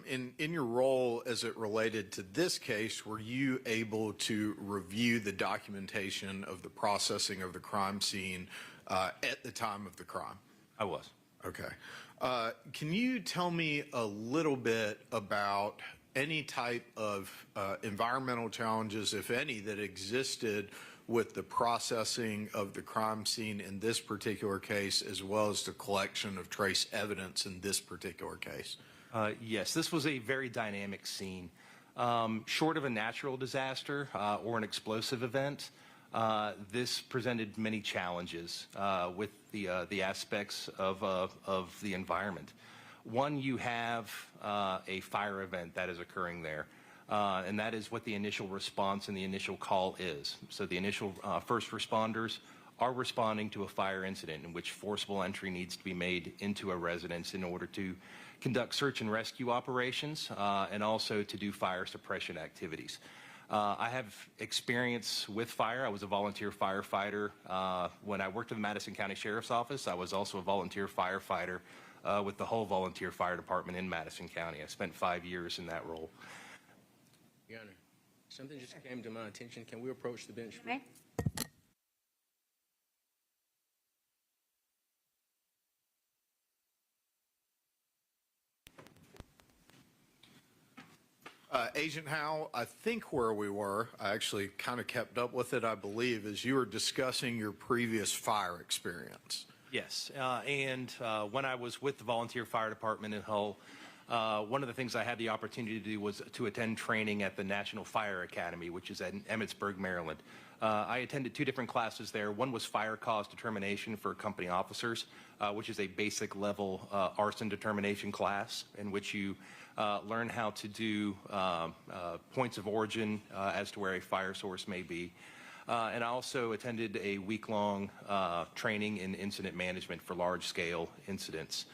In your role as it related to this case, were you able to review the documentation of the processing of the crime scene at the time of the crime? I was. Okay. Can you tell me a little bit about any type of environmental challenges, if any, that existed with the processing of the crime scene in this particular case, as well as the collection of trace evidence in this particular case? Yes, this was a very dynamic scene. Short of a natural disaster or an explosive event, this presented many challenges with the aspects of the environment. One, you have a fire event that is occurring there, and that is what the initial response and the initial call is. So the initial first responders are responding to a fire incident in which forcible entry needs to be made into a residence in order to conduct search and rescue operations and also to do fire suppression activities. I have experience with fire. I was a volunteer firefighter when I worked at the Madison County Sheriff's Office. I was also a volunteer firefighter with the whole volunteer fire department in Madison County. I spent 5 years in that role. Your Honor, something just came to my attention. Can we approach the bench? Okay. Agent Howell, I think where we were, I actually kind of kept up with it, I believe, is you were discussing your previous fire experience. Yes, and when I was with the volunteer fire department in Hull, one of the things I had the opportunity to do was to attend training at the National Fire Academy, which is in Emmitsburg, Maryland. I attended 2 different classes there. One was fire cause determination for company officers, which is a basic level arson determination class in which you learn how to do points of origin as to where a fire source may be. And I also attended a week-long training in incident management for large-scale incidents.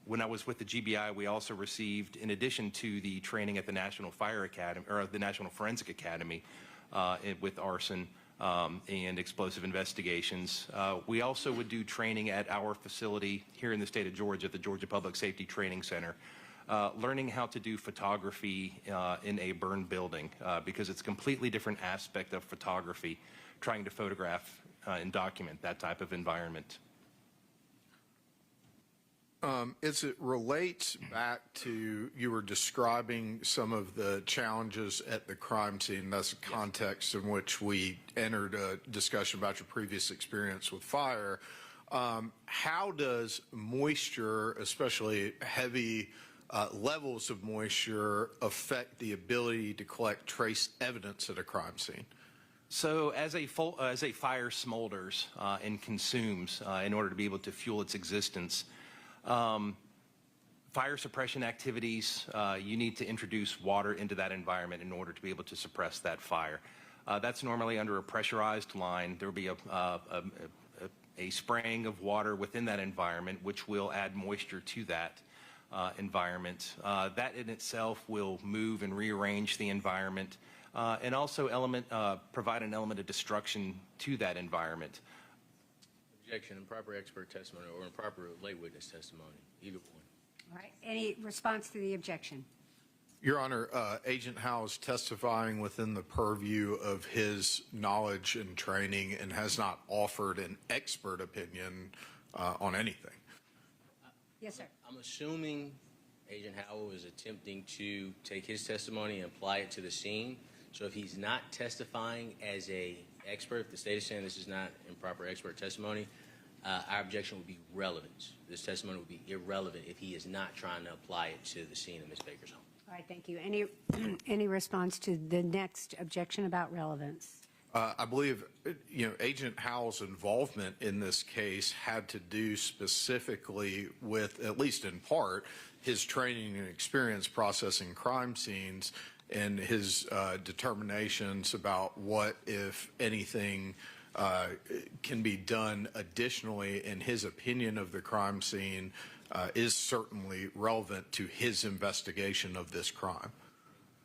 When I was with the GBI, we also received, in addition to the training at the National Fire Academy, or the National Forensic Academy with arson and explosive investigations, we also would do training at our facility here in the state of Georgia, at the Georgia Public Safety Training Center, learning how to do photography in a burned building, because it's a completely different aspect of photography, trying to photograph and document that type of environment. As it relates back to, you were describing some of the challenges at the crime scene. That's a context in which we entered a discussion about your previous experience with fire. How does moisture, especially heavy levels of moisture, affect the ability to collect trace evidence at a crime scene? So as a fire smolders and consumes in order to be able to fuel its existence, fire suppression activities, you need to introduce water into that environment in order to be able to suppress that fire. That's normally under a pressurized line. There will be a spraying of water within that environment, which will add moisture to that environment. That in itself will move and rearrange the environment and also provide an element of destruction to that environment. Objection, improper expert testimony or improper lay witness testimony, either one. All right. Any response to the objection? Your Honor, Agent Howell is testifying within the purview of his knowledge and training and has not offered an expert opinion on anything. Yes, sir. I'm assuming Agent Howell is attempting to take his testimony and apply it to the scene. So if he's not testifying as a expert, if the state is saying this is not improper expert testimony, our objection would be relevance. This testimony would be irrelevant if he is not trying to apply it to the scene of Ms. Baker's home. All right, thank you. Any response to the next objection about relevance? I believe, Agent Howell's involvement in this case had to do specifically with, at least in part, his training and experience processing crime scenes and his determinations about what, if anything, can be done additionally, in his opinion of the crime scene, is certainly relevant to his investigation of this crime.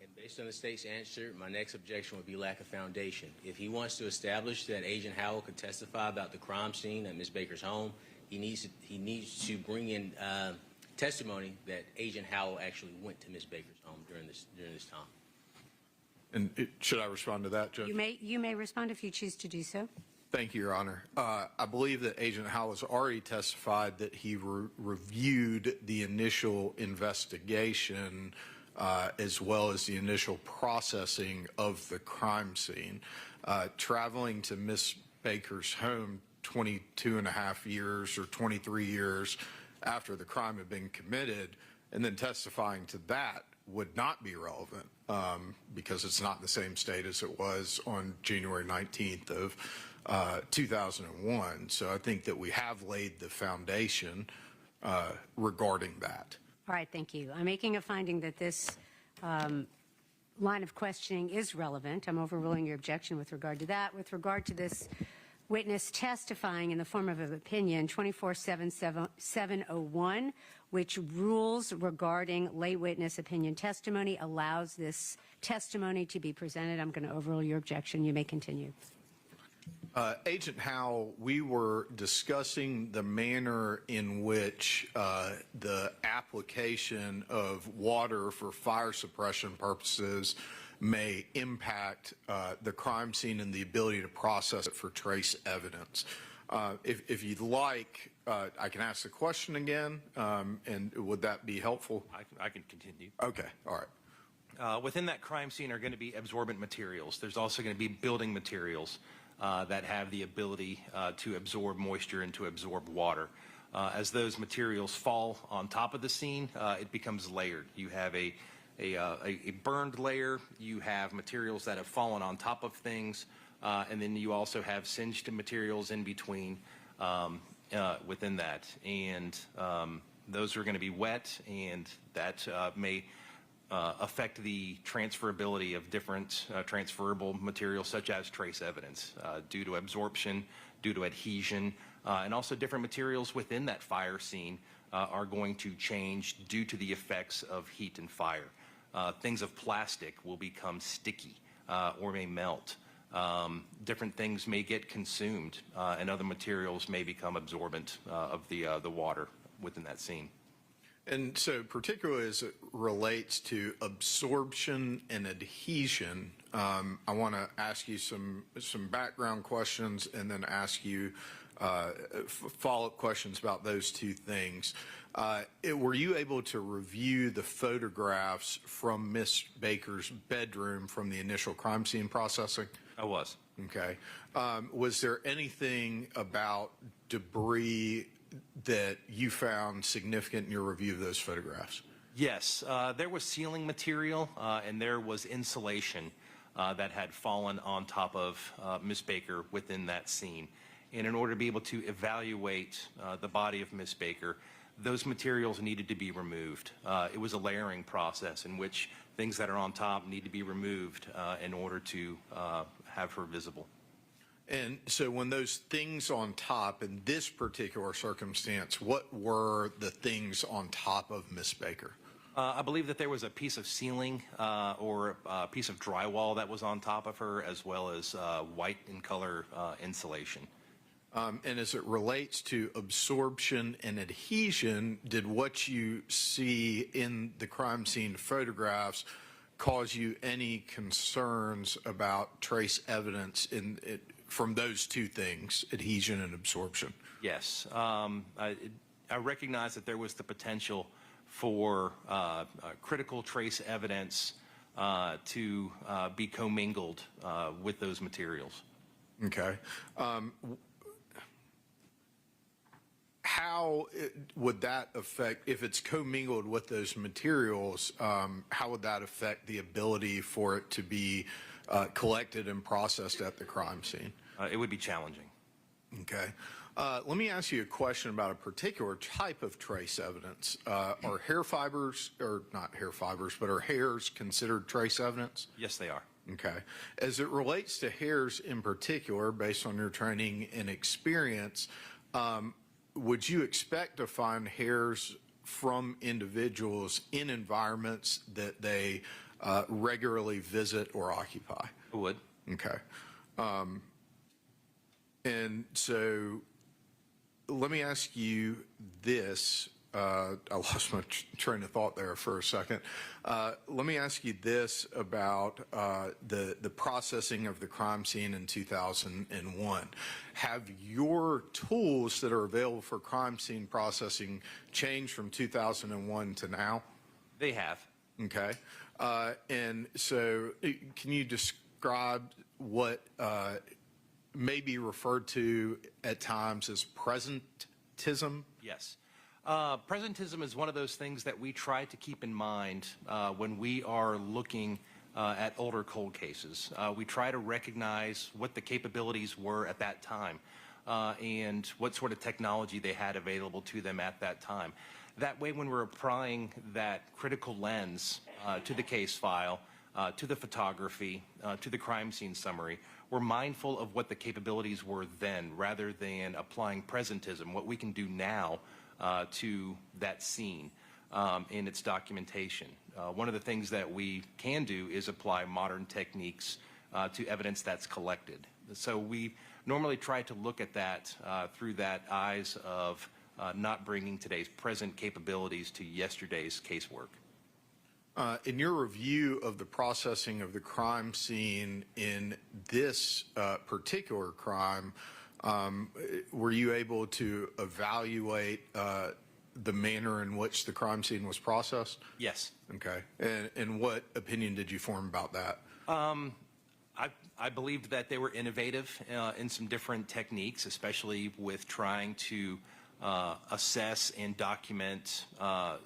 And based on the state's answer, my next objection would be lack of foundation. If he wants to establish that Agent Howell could testify about the crime scene at Ms. Baker's home, he needs to bring in testimony that Agent Howell actually went to Ms. Baker's home during this time. And should I respond to that, Judge? You may respond if you choose to do so. Thank you, Your Honor. I believe that Agent Howell has already testified that he reviewed the initial investigation as well as the initial processing of the crime scene. Traveling to Ms. Baker's home 22 and a half years or 23 years after the crime had been committed and then testifying to that would not be relevant because it's not in the same state as it was on January 19th of 2001. So I think that we have laid the foundation regarding that. All right, thank you. I'm making a finding that this line of questioning is relevant. I'm overruling your objection with regard to that. With regard to this witness testifying in the form of an opinion, 24-701, which rules regarding lay witness opinion testimony, allows this testimony to be presented. I'm going to overrule your objection. You may continue. Agent Howell, we were discussing the manner in which the application of water for fire suppression purposes may impact the crime scene and the ability to process it for trace evidence. If you'd like, I can ask the question again, and would that be helpful? I can continue. Okay, all right. Within that crime scene are going to be absorbent materials. There's also going to be building materials that have the ability to absorb moisture and to absorb water. As those materials fall on top of the scene, it becomes layered. You have a burned layer, you have materials that have fallen on top of things, and then you also have singed materials in between within that. And those are going to be wet, and that may affect the transferability of different transferable materials such as trace evidence due to absorption, due to adhesion, and also different materials within that fire scene are going to change due to the effects of heat and fire. Things of plastic will become sticky or may melt. Different things may get consumed, and other materials may become absorbent of the water within that scene. And so particularly as it relates to absorption and adhesion, I want to ask you some background questions and then ask you follow-up questions about those two things. Were you able to review the photographs from Miss Baker's bedroom from the initial crime scene processing? I was. Okay. Was there anything about debris that you found significant in your review of those photographs? Yes, there was ceiling material and there was insulation that had fallen on top of Miss Baker within that scene. And in order to be able to evaluate the body of Miss Baker, those materials needed to be removed. It was a layering process in which things that are on top need to be removed in order to have her visible. And so when those things on top, in this particular circumstance, what were the things on top of Miss Baker? I believe that there was a piece of ceiling or a piece of drywall that was on top of her, as well as white in color insulation. And as it relates to absorption and adhesion, did what you see in the crime scene photographs cause you any concerns about trace evidence from those two things, adhesion and absorption? Yes. I recognize that there was the potential for critical trace evidence to be commingled with those materials. Okay. How would that affect, if it's commingled with those materials, how would that affect the ability for it to be collected and processed at the crime scene? It would be challenging. Okay. Let me ask you a question about a particular type of trace evidence. Are hair fibers, or not hair fibers, but are hairs considered trace evidence? Yes, they are. Okay. As it relates to hairs in particular, based on your training and experience, would you expect to find hairs from individuals in environments that they regularly visit or occupy? I would. Okay. And so let me ask you this. I lost my train of thought there for a second. Let me ask you this about the processing of the crime scene in 2001. Have your tools that are available for crime scene processing changed from 2001 to now? They have. Okay. And so can you describe what may be referred to at times as presentism? Yes. Presentism is one of those things that we try to keep in mind when we are looking at older cold cases. We try to recognize what the capabilities were at that time and what sort of technology they had available to them at that time. That way, when we're applying that critical lens to the case file, to the photography, to the crime scene summary, we're mindful of what the capabilities were then rather than applying presentism, what we can do now to that scene in its documentation. One of the things that we can do is apply modern techniques to evidence that's collected. So we normally try to look at that through that eyes of not bringing today's present capabilities to yesterday's casework. In your review of the processing of the crime scene in this particular crime, were you able to evaluate the manner in which the crime scene was processed? Yes. Okay. And what opinion did you form about that? I believed that they were innovative in some different techniques, especially with trying to assess and document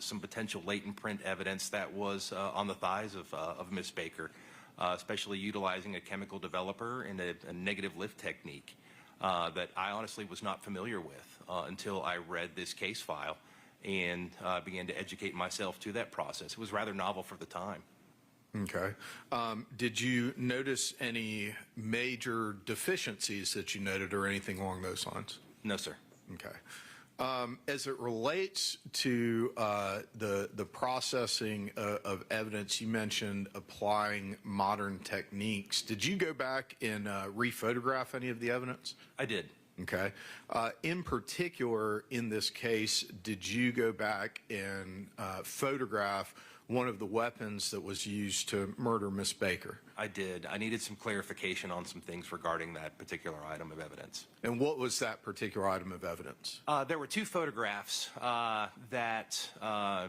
some potential latent print evidence that was on the thighs of Ms. Baker, especially utilizing a chemical developer and a negative lift technique that I honestly was not familiar with until I read this case file and began to educate myself to that process. It was rather novel for the time. Okay. Did you notice any major deficiencies that you noted or anything along those lines? No, sir. Okay. As it relates to the processing of evidence, you mentioned applying modern techniques. Did you go back and rephotograph any of the evidence? I did. Okay. In particular, in this case, did you go back and photograph one of the weapons that was used to murder Miss Baker? I did. I needed some clarification on some things regarding that particular item of evidence. And what was that particular item of evidence? There were two photographs that I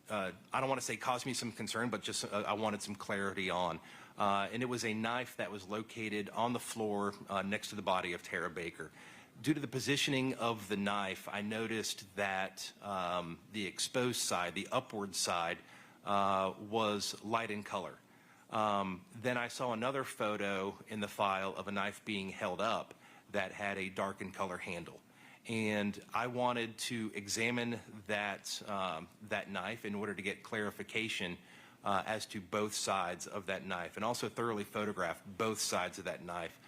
don't want to say caused me some concern, but just I wanted some clarity on. And it was a knife that was located on the floor next to the body of Tara Baker. Due to the positioning of the knife, I noticed that the exposed side, the upward side, was light in color. Then I saw another photo in the file of a knife being held up that had a darkened color handle. And I wanted to examine that, that knife in order to get clarification as to both sides of that knife, and also thoroughly photograph both sides of that knife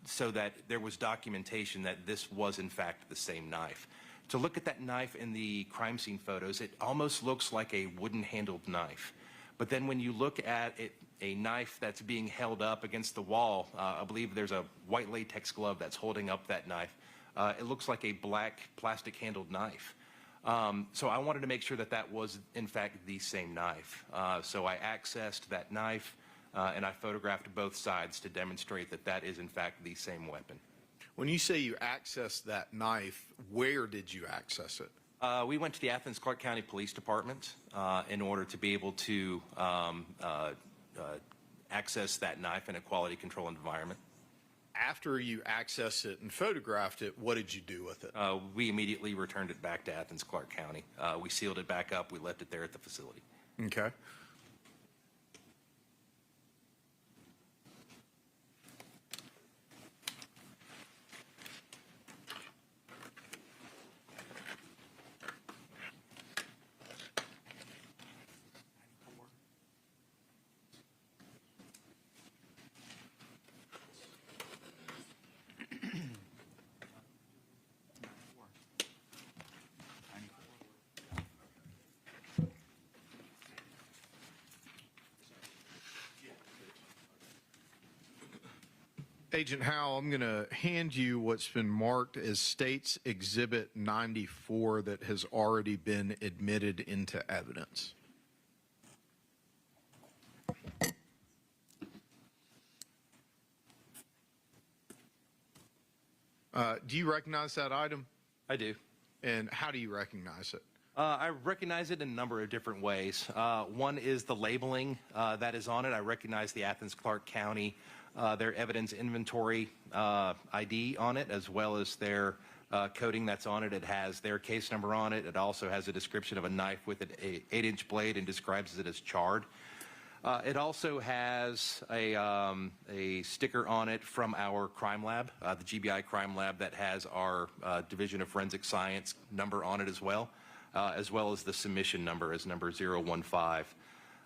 so that there was documentation that this was in fact the same knife. To look at that knife in the crime scene photos, it almost looks like a wooden-handled knife. But then when you look at it, a knife that's being held up against the wall, I believe there's a white latex glove that's holding up that knife. It looks like a black plastic-handled knife. So I wanted to make sure that that was, in fact, the same knife. So I accessed that knife, and I photographed both sides to demonstrate that that is, in fact, the same weapon. When you say you accessed that knife, where did you access it? We went to the Athens Clarke County Police Department in order to be able to access that knife in a quality control environment. After you accessed it and photographed it, what did you do with it? We immediately returned it back to Athens Clarke County. We sealed it back up. We left it there at the facility. Okay. Agent Howell, I'm going to hand you what's been marked as State's Exhibit 94 that has already been admitted into evidence. Do you recognize that item? I do. And how do you recognize it? I recognize it in a number of different ways. One is the labeling that is on it. I recognize the Athens Clarke County, their evidence inventory ID on it, as well as their coding that's on it. It has their case number on it. It also has a description of a knife with an 8-inch blade and describes it as charred. It also has a sticker on it from our crime lab, the GBI crime lab, that has our Division of Forensic Science number on it as well as the submission number as number 015.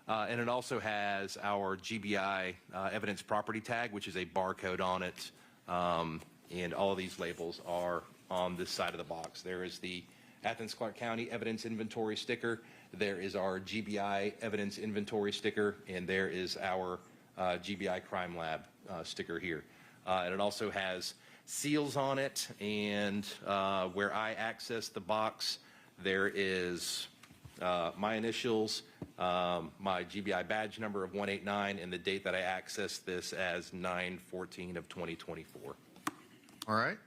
And it also has our GBI evidence property tag, which is a barcode on it. And all of these labels are on this side of the box. There is the Athens Clarke County evidence inventory sticker. There is our GBI evidence inventory sticker, and there is our GBI crime lab sticker here. And it also has seals on it, and where I access the box, there is my initials, my GBI badge number of 189, and the date that I accessed this as 9/14 of 2024. All right.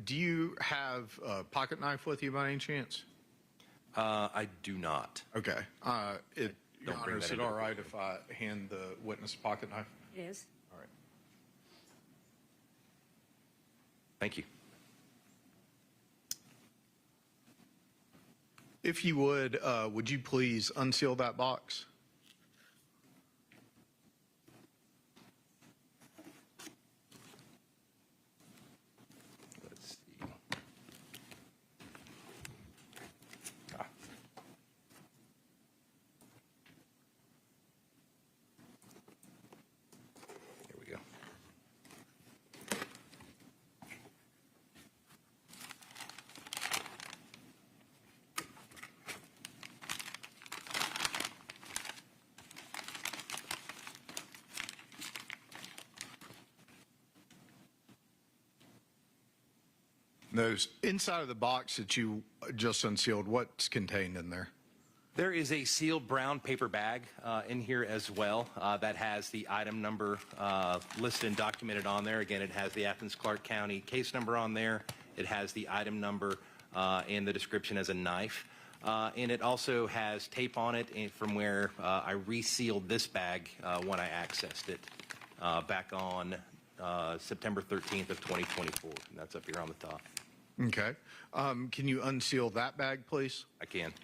Do you have a pocket knife with you by any chance? I do not. Okay. Your Don't Honor, bring is that it into all right if I hand the witness a pocket knife? It is. All right. Thank you. If you would you please unseal that box? Let's see. Ah. Here we go. Those inside of the box that you just unsealed, what's contained in there? There is a sealed brown paper bag in here as well that has the item number listed and documented on there. Again, it has the Athens Clarke County case number on there. It has the item number and the description as a knife. And it also has tape on it from where I resealed this bag when I accessed it back on September 13th of 2024. And that's up here on the top. Okay. Can you unseal that bag, please? I can.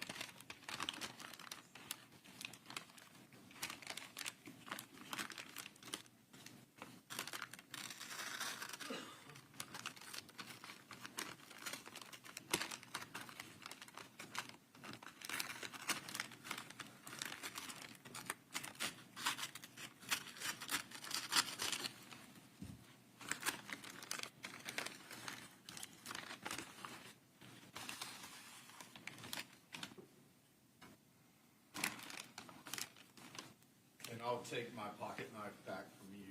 And I'll take my pocket knife back from you,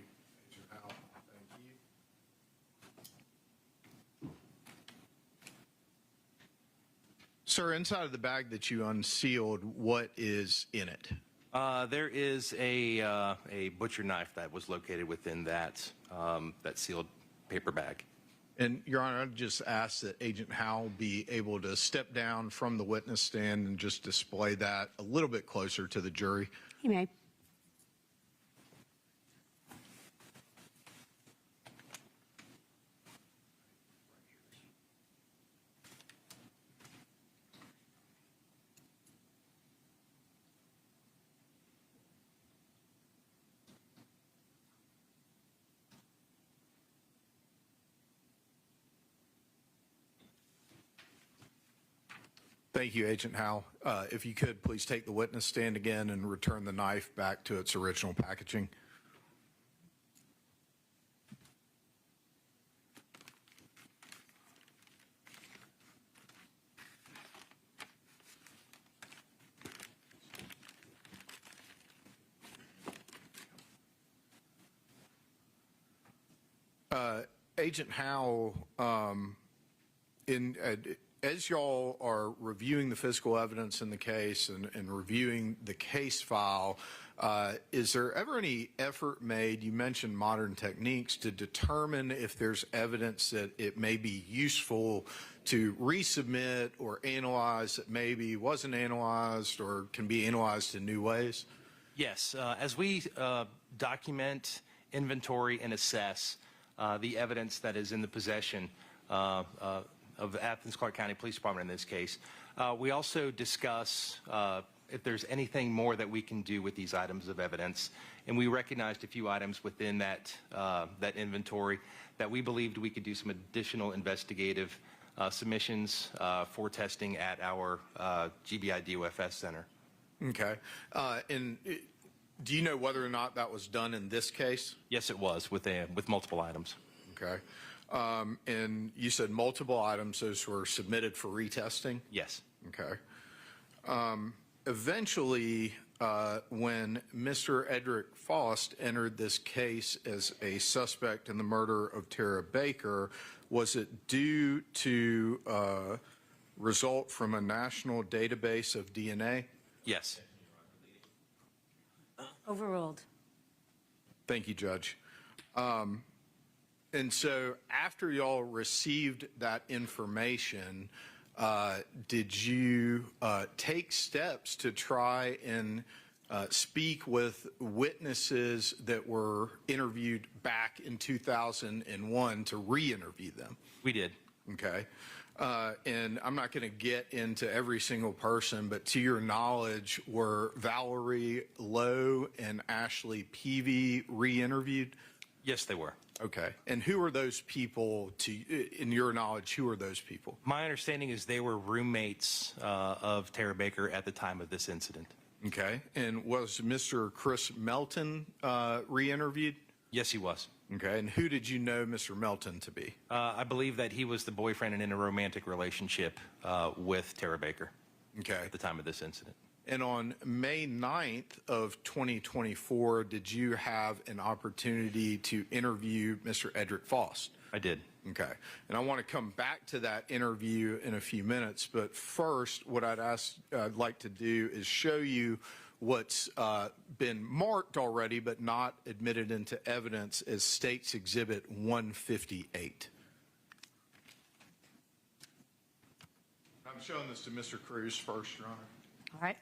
Agent Howell. Thank you. Sir, inside of the bag that you unsealed, what is in it? There is a butcher knife that was located within that that sealed paper bag. And, Your Honor, I'd just ask that Agent Howell be able to step down from the witness stand and just display that a little bit closer to the jury. You may. Thank you, Agent Howell. If you could, please take the witness stand again and return the knife back to its original packaging. Agent Howell, as y'all are reviewing the physical evidence in the case and reviewing the case file, is there ever any effort made, you mentioned modern techniques, to determine if there's evidence that it may be useful to resubmit or analyze that maybe wasn't analyzed or can be analyzed in new ways? Yes, as we document, inventory, and assess the evidence that is in the possession of the Athens-Clarke County Police Department in this case, we also discuss if there's anything more that we can do with these items of evidence. And we recognized a few items within that inventory that we believed we could do some additional investigative submissions for testing at our GBI DOFS center. Okay. Do you know whether or not that was done in this case? Yes, it was with multiple items. Okay. And you said multiple items, those were submitted for retesting? Yes. Okay. Eventually, when Mr. Edrick Faust entered this case as a suspect in the murder of Tara Baker, was it due to result from a national database of DNA? Yes. Overruled. Thank you, Judge. And so after y'all received that information, did you take steps to try and speak with witnesses that were interviewed back in 2001 to re-interview them? We did. Okay. And I'm not going to get into every single person, but to your knowledge, were Valerie Lowe and Ashley Peavy re-interviewed? Yes, they were. Okay. And who are those people, in your knowledge, who are those people? My understanding is they were roommates of Tara Baker at the time of this incident. Okay. And was Mr. Chris Melton re-interviewed? Yes, he was. Okay. And who did you know Mr. Melton to be? I believe that he was the boyfriend and in a romantic relationship with Tara Baker Okay. at the time of this incident. And on May 9th of 2024, did you have an opportunity to interview Mr. Edrick Faust? I did. Okay. And I want to come back to that interview in a few minutes. But first, what I'd like to do is show you what's been marked already but not admitted into evidence as State's Exhibit 158. I'm showing this to Mr. Cruz first, Your Honor. All right.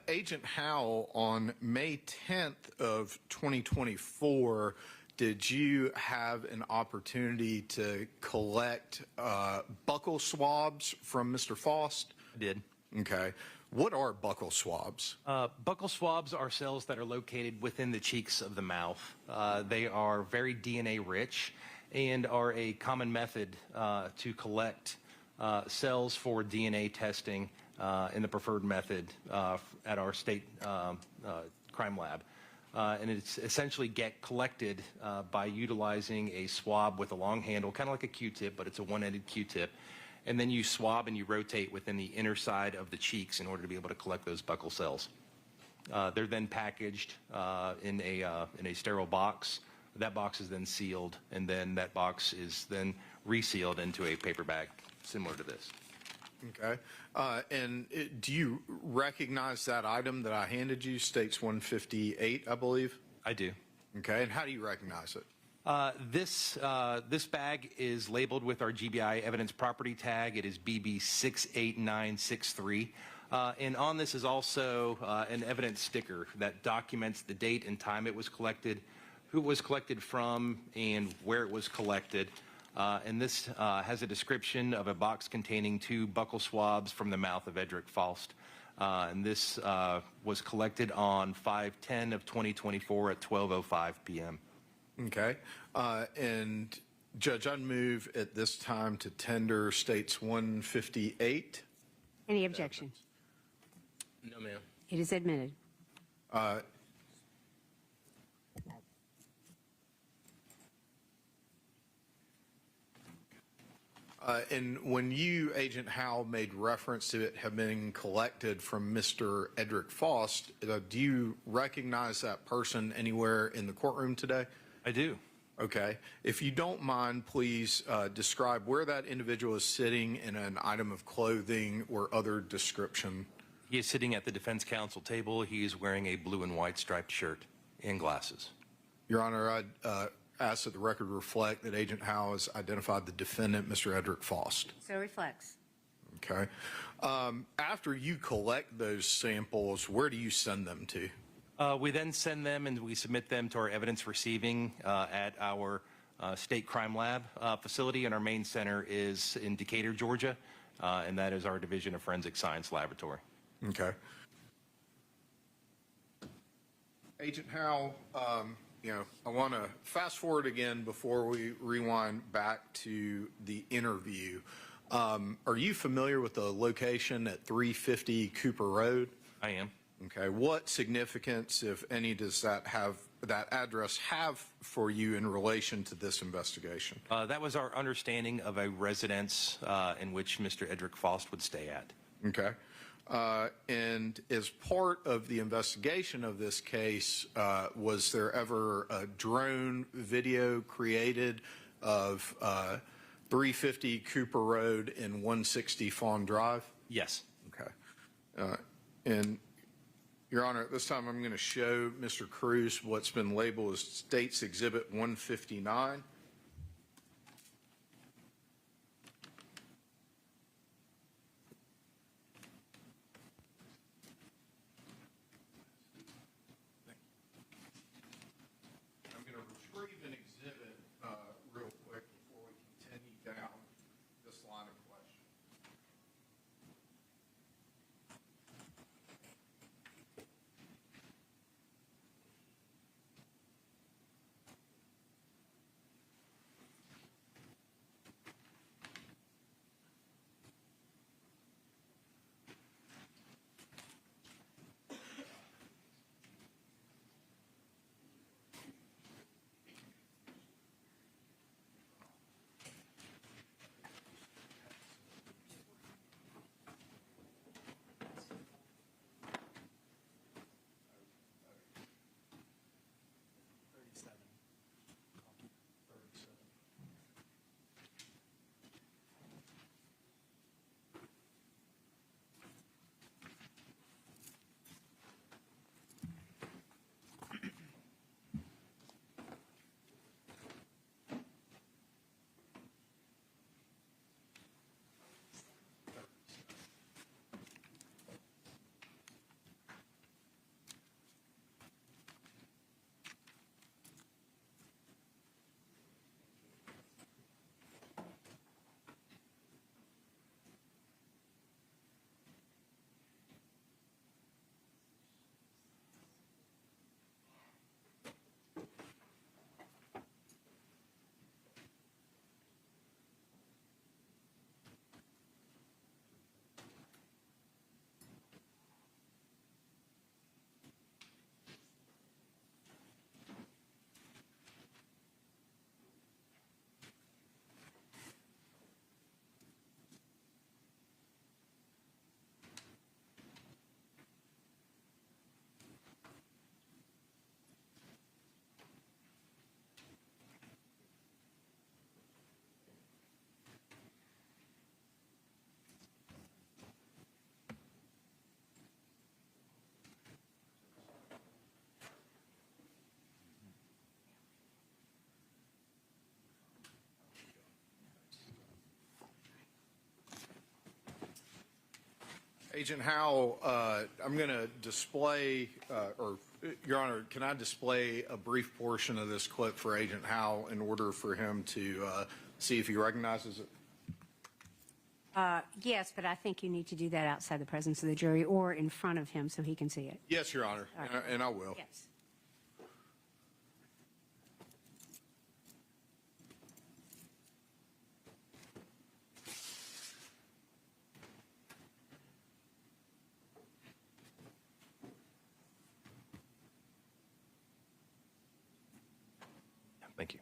Agent Howell, on May 10th of 2024, did you have an opportunity to collect buccal swabs from Mr. Faust? I did. Okay. What are buccal swabs? Buccal swabs are cells that are located within the cheeks of the mouth. They are very DNA rich and are a common method to collect cells for DNA testing in the preferred method at our state crime lab. And it's essentially get collected by utilizing a swab with a long handle, kind of like a Q-tip, but it's a one-ended Q-tip. and then you swab and you rotate within the inner side of the cheeks in order to be able to collect those buccal cells. They're then packaged in a sterile box. That box is then sealed, and then that box is then resealed into a paper bag similar to this. Okay. Do you recognize that item that I handed you, States 158, I believe? I do. Okay. And how do you recognize it? This bag is labeled with our GBI evidence property tag. It is BB 68963. And on this is also an evidence sticker that documents the date and time it was collected, who it was collected from, and where it was collected. And this has a description of a box containing 2 buccal swabs from the mouth of Edrick Faust. And this was collected on 5/10 of 2024 at 12:05 p.m. Okay. And Judge, I'd move at this time to tender States 158. Any objection? No, ma'am. It is admitted. And when you, Agent Howell, made reference to it have been collected from Mr. Edrick Faust, do you recognize that person anywhere in the courtroom today? I do. Okay. If you don't mind, please describe where that individual is sitting in an item of clothing or other description. He is sitting at the defense counsel table. He is wearing a blue and white striped shirt and glasses. Your Honor, I'd ask that the record reflect that Agent Howell has identified the defendant, Mr. Edrick Faust. So reflects. Okay. After you collect those samples, where do you send them to? We then send them and we submit them to our evidence receiving at our state crime lab facility, and our main center is in Decatur, Georgia, and that is our Division of Forensic Science Laboratory. Okay. Agent Howell, I want to fast forward again before we rewind back to the interview. Are you familiar with the location at 350 Cooper Road? I am. Okay. What significance, if any, does that address have for you in relation to this investigation? That was our understanding of a residence in which Mr. Edrick Faust would stay at. Okay. And as part of the investigation of this case, was there ever a drone video created of 350 Cooper Road and 160 Fawn Drive? Yes. Okay. And Your Honor, at this time I'm going to show Mr. Cruz what's been labeled as State's Exhibit 159. I'm going to retrieve an exhibit real quick before we continue down this line of question. Agent Howell, I'm going to display, or Your Honor, can I display a brief portion of this clip for Agent Howell in order for him to see if he recognizes it? Yes, but I think you need to do that outside the presence of the jury or in front of him so he can see it. Yes, Your Honor, All right. and I will. Yes. Thank you.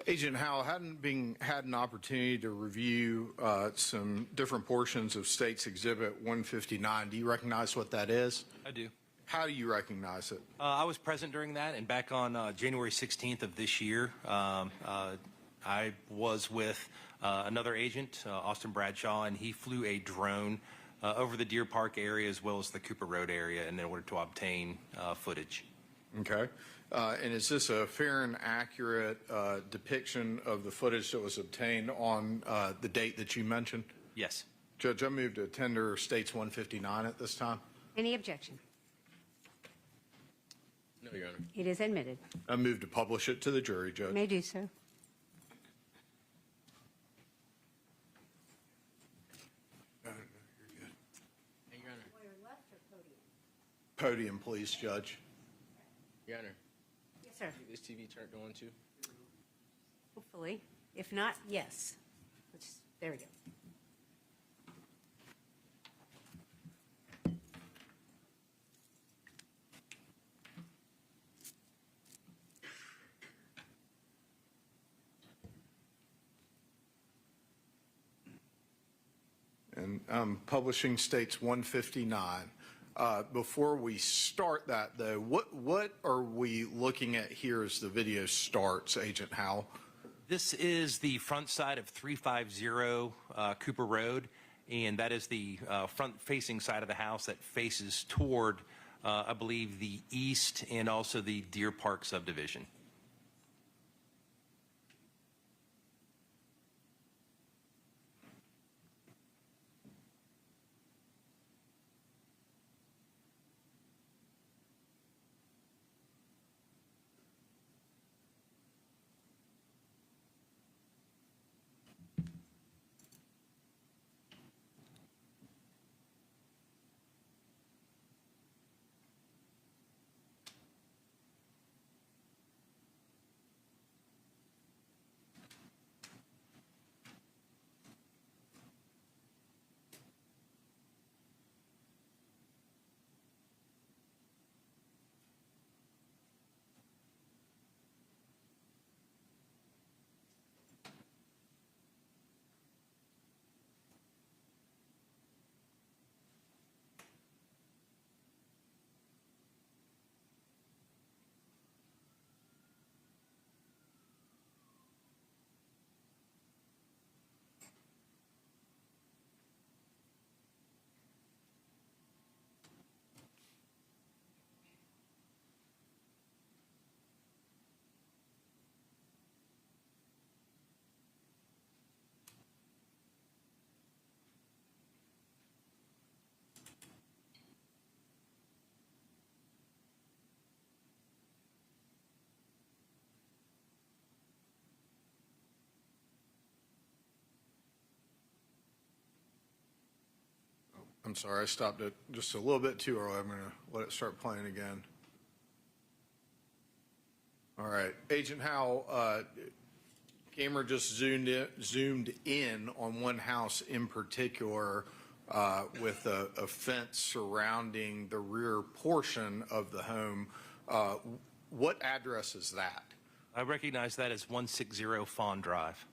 Agent Howell, hadn't had an opportunity to review some different portions of State's Exhibit 159. Do you recognize what that is? I do. How do you recognize it? I was present during that, and back on January 16th of this year, I was with another agent, Austin Bradshaw, and he flew a drone over the Deer Park area as well as the Cooper Road area in order to obtain footage. Okay. And is this a fair and accurate depiction of the footage that was obtained on the date that you mentioned? Yes. Judge, I move to tender States 159 at this time. Any objection? No, Your Honor. It is admitted. I move to publish it to the jury, Judge. You may do so. Hey, Your Honor. Podium, please, Judge. Your Honor. Yes, sir. Get this TV turned on too. Hopefully. If not, yes. There we go. And publishing States 159. Before we start that, though, what are we looking at here as the video starts, Agent Howell? This is the front side of 350 Cooper Road, and that is the front-facing side of the house that faces toward, I believe, the east and also the Deer Park subdivision. I'm sorry, I stopped it just a little bit too early. I'm going to let it start playing again. All right, Agent Howell, camera just zoomed in on one house in particular. with a fence surrounding the rear portion of the home. What address is that? I recognize that as 160 Fawn Drive.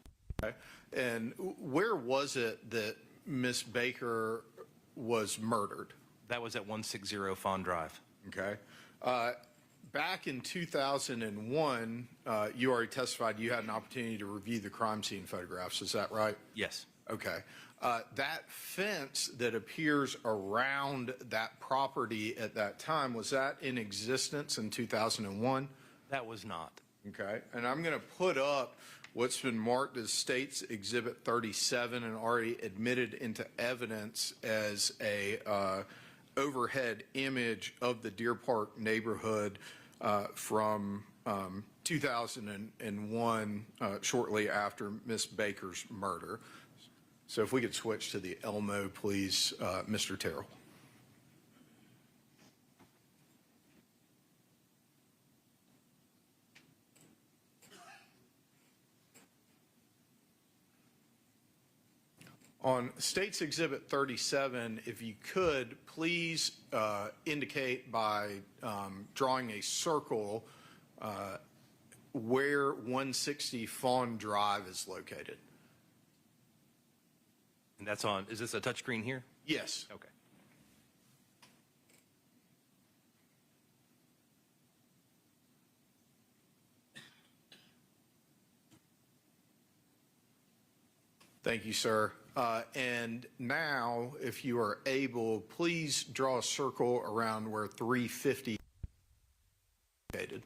Okay. And where was it that Miss Baker was murdered? That was at 160 Fawn Drive. Okay. Back in 2001, you already testified you had an opportunity to review the crime scene photographs. Is that right? Yes. Okay. That fence that appears around that property at that time, was that in existence in 2001? That was not. Okay. And I'm going to put up what's been marked as State's Exhibit 37 and already admitted into evidence as a overhead image of the Deer Park neighborhood from 2001, shortly after Miss Baker's murder. So if we could switch to the Elmo, please, Mr. Terrell. On State's Exhibit 37, if you could, please indicate by drawing a circle where 160 Fawn Drive is located. And that's on, is this a touchscreen here? Yes. Okay. Thank you, sir. And now, if you are able, please draw a circle around where 350 is located.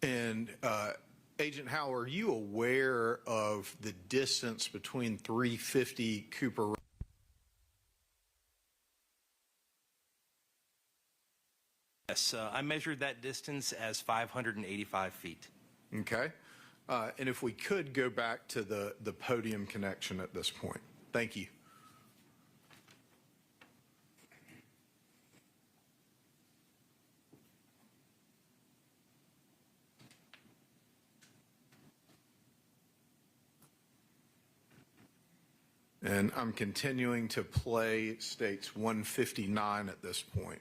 And Agent Howell, are you aware of the distance between 350 Cooper Road? Yes, I measured that distance as 585 feet. Okay. And if we could go back to the podium connection at this point. Thank you. And I'm continuing to play States 159 at this point.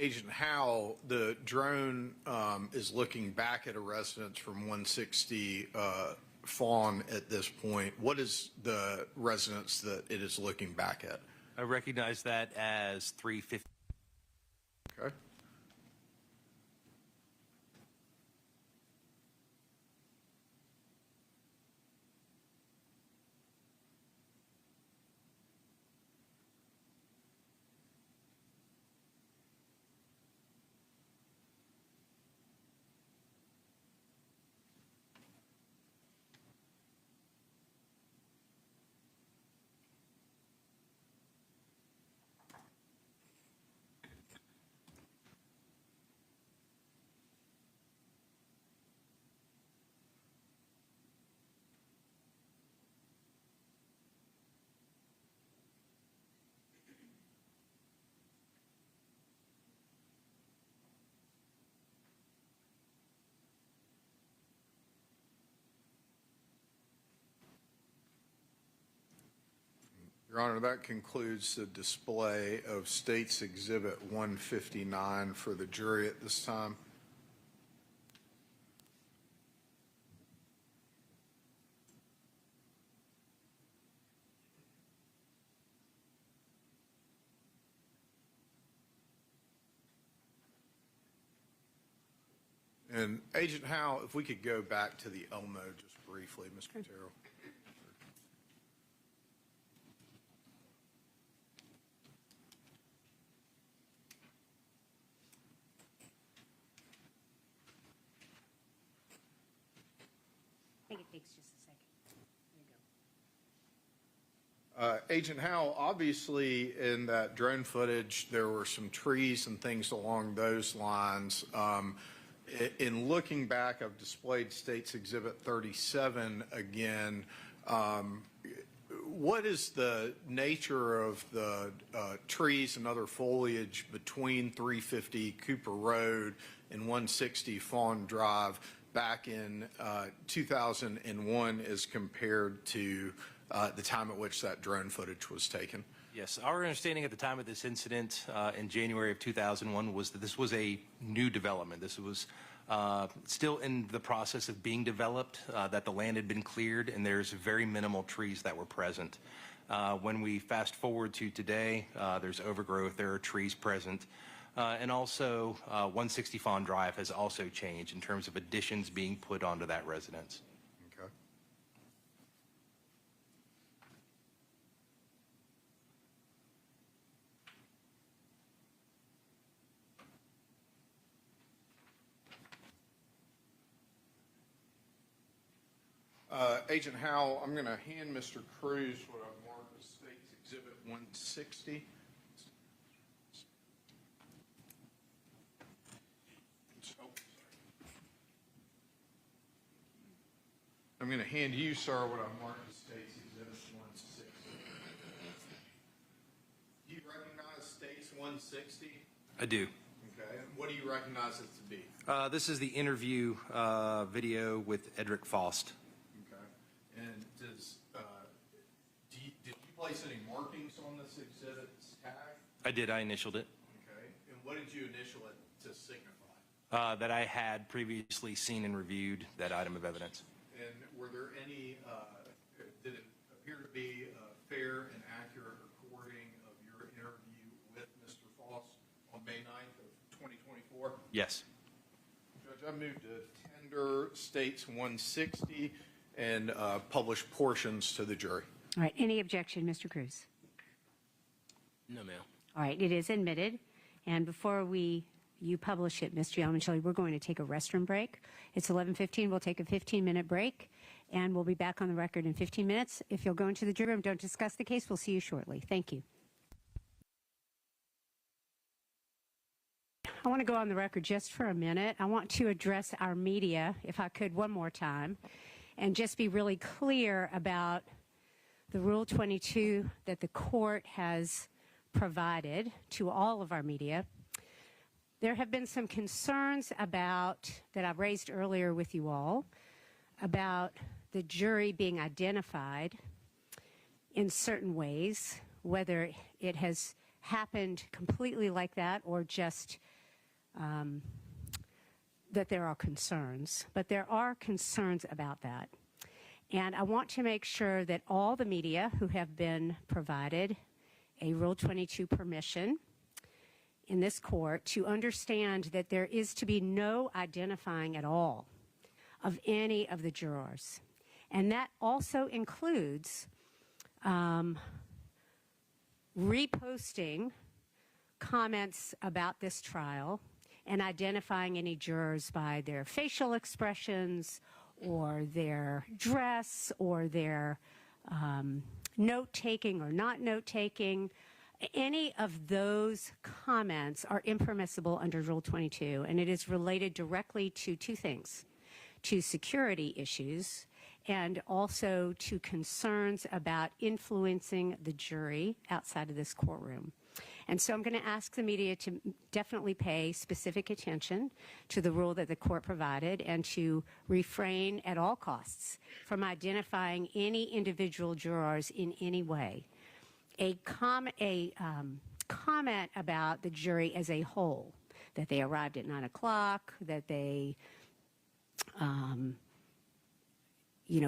Agent Howell, the drone is looking back at a residence from 160 Fawn at this point. What is the residence that it is looking back at? I recognize that as 350. Okay. Your Honor, that concludes the display of State's Exhibit 159 for the jury at this time. And Agent Howe, if we could go back to the Elmo just briefly, Mr. Terrell. I think it takes just a second. There you go. Agent Howell, obviously in that drone footage, there were some trees and things along those lines. In looking back, I've displayed State's Exhibit 37 again. What is the nature of the trees and other foliage between 350 Cooper Road and 160 Fawn Drive back in 2001 as compared to the time at which that drone footage was taken? Yes, our understanding at the time of this incident in January of 2001 was that this was a new development. This was still in the process of being developed, that the land had been cleared, and there's very minimal trees that were present. When we fast forward to today, there's overgrowth, there are trees present, and also 160 Fawn Drive has also changed in terms of additions being put onto that residence. Okay. Agent Howell, I'm going to hand Mr. Cruz what I've marked as State's Exhibit 160. I'm going to hand you, sir, what I've marked as State's Exhibit 160. Do you recognize State's 160? I do. Okay. What do you recognize it to be? This is the interview video with Edrick Faust. Okay. And did you place any markings on this exhibit's tag? I did. I initialed it. Okay. And what did you initial it to signify? That I had previously seen and reviewed that item of evidence. And were there any, did it appear to be a fair and accurate recording of your interview with Mr. Faust on May 9th of 2024? Yes. Judge, I move to tender State's 160 and publish portions to the jury. All right, any objection, Mr. Cruz? No, ma'am. All right, it is admitted. And before you publish it, Mr. Yelman-Shelley, we're going to take a restroom break. It's 11:15. We'll take a 15-minute break, and we'll be back on the record in 15 minutes. If you'll go into the jury room, don't discuss the case. We'll see you shortly. Thank you. I want to go on the record just for a minute. I want to address our media, if I could, one more time, and just be really clear about the Rule 22 that the court has provided to all of our media. There have been some concerns that I've raised earlier with you all about the jury being identified in certain ways, whether it has happened completely like that or just that there are concerns, but there are concerns about that. And I want to make sure that all the media who have been provided a Rule 22 permission in this court to understand that there is to be no identifying at all of any of the jurors. And that also includes reposting comments about this trial and identifying any jurors by their facial expressions or their dress or their note-taking or not note-taking. Any of those comments are impermissible under Rule 22, and it is related directly to two things: to security issues and also to concerns about influencing the jury outside of this courtroom. And so I'm going to ask the media to definitely pay specific attention to the rule that the court provided and to refrain at all costs from identifying any individual jurors in any way. A comment about the jury as a whole, that they arrived at 9 o'clock, that they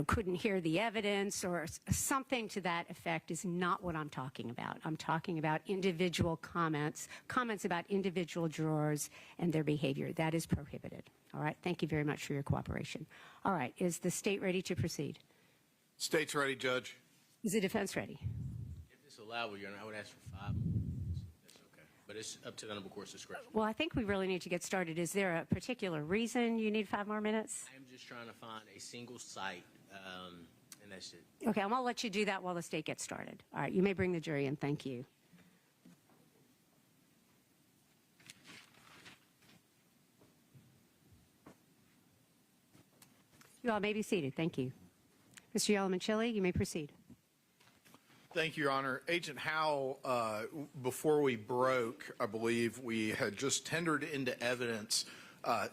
couldn't hear the evidence or something to that effect is not what I'm talking about. I'm talking about individual comments about individual jurors and their behavior. That is prohibited. All right. Thank you very much for your cooperation. All right. Is the state ready to proceed? State's ready, Judge. Is the defense ready? If it's allowable, Your Honor, I would ask for 5 minutes. That's okay. But it's up to the honorable court's discretion. Well, I think we really need to get started. Is there a particular reason you need 5 more minutes? I am just trying to find a single site, and that's it. Okay, I'm going to let you do that while the state gets started. All right, you may bring the jury in. Thank you. You all may be seated. Thank you. Mr. Yalamanchili, you may proceed. Thank you, Your Honor. Agent Howell, before we broke, I believe we had just tendered into evidence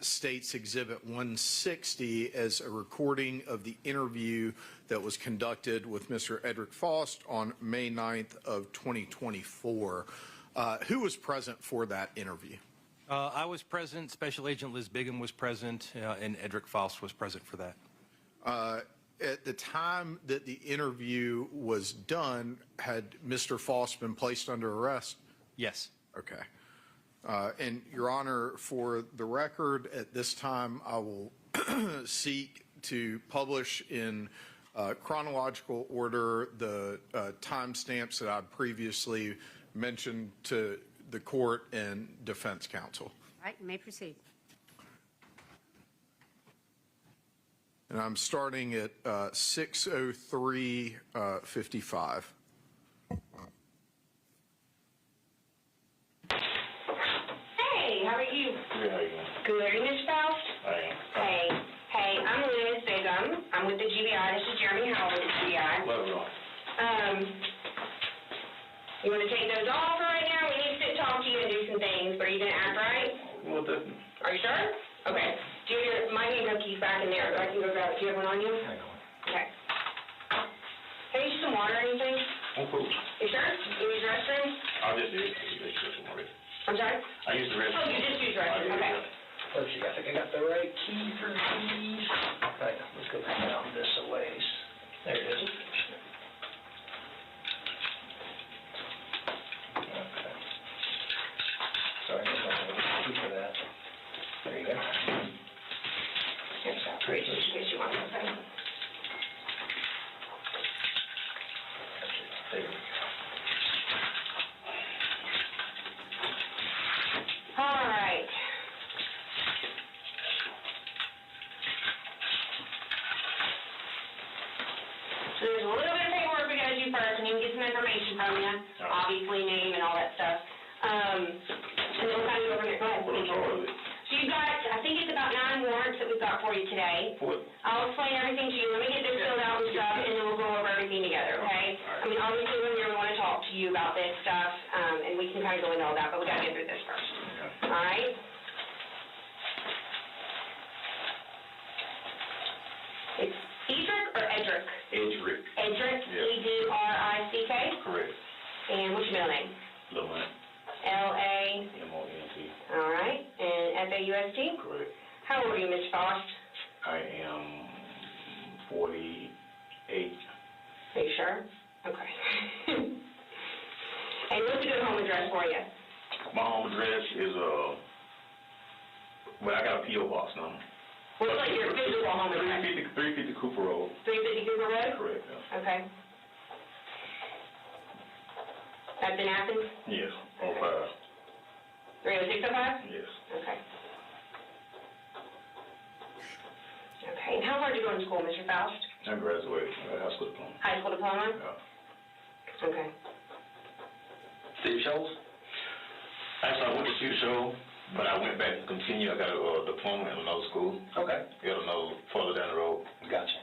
State's Exhibit 160 as a recording of the interview that was conducted with Mr. Edrick Faust on May 9th of 2024. Who was present for that interview? I was present, Special Agent Liz Bigham was present, and Edrick Faust was present for that. At the time that the interview was done, had Mr. Faust been placed under arrest? Yes. Okay. And Your Honor, for the record, at this time, I will seek to publish in chronological order the timestamps that I previously mentioned to the court and defense counsel. All right, you may proceed. And I'm starting at 6:03:55. Hey, how are you? Good, how are you? Good. Are you Ms. Faust? I am. Hey, I'm Liz Bigham. I'm with the GBI. This is Jeremy Howell with the GBI. Love it all. You want to take those off right now? We need to sit, talk to you and do some things. But are you going to act right? Well, Are you sure? Okay. Do you have my handcuff keys back in there? I can go grab it. Do you have one on you? hang on. Okay. Can you use some water or anything? I'm cool. You sure? You use the restroom? I'll just use the restroom already. I'm sorry? I use the restroom. Oh, you just use the restroom. Okay. Let's see, I think I got the right key for these. Right, let's go down this a ways. There it is. Okay. Sorry, I don't have a key for that. There you go. Here's that. Great. Just in case you want something. There you go. All right. So there's a little bit of paperwork we gotta do first, and you can get some information from you, obviously name and all that stuff. And then we'll kind of go from there. Go ahead. What is all of it? So you've got, I think it's about 9 warrants that we've got for you today. What? I'll explain everything to you. Let me get this filled out and stuff, and then we'll go over everything together, okay? I mean, obviously, we're here, we want to talk to you about this stuff, and we can kind of go into all that, but we got to get through this first. Okay. All right? It's Edrick or Edrick? Edrick. Edrick, Yeah. E-D-R-I-C-K? Correct. And what's your middle name? Lamont. L-A? M-O-N-T. All right. And FAUST? Correct. How old are you, Mr. Faust? I am 48. Are you sure? Okay. And what's a good home address for you? My home address is, well, I got a P.O. box number. What's like your physical home address? 350 Cooper Road. 350 Cooper Road? Correct, yeah. Okay. That's in Athens? Yes, 05. 30605? Yes. Okay. Okay, and how far did you go to school, Mr. Faust? I graduated. I got a high school diploma. High school diploma? Yeah. Okay. Steve Shows? Actually, I went to Steve Show, but I went back to continue. I got a diploma in another school. Okay, Got another further down the road. gotcha.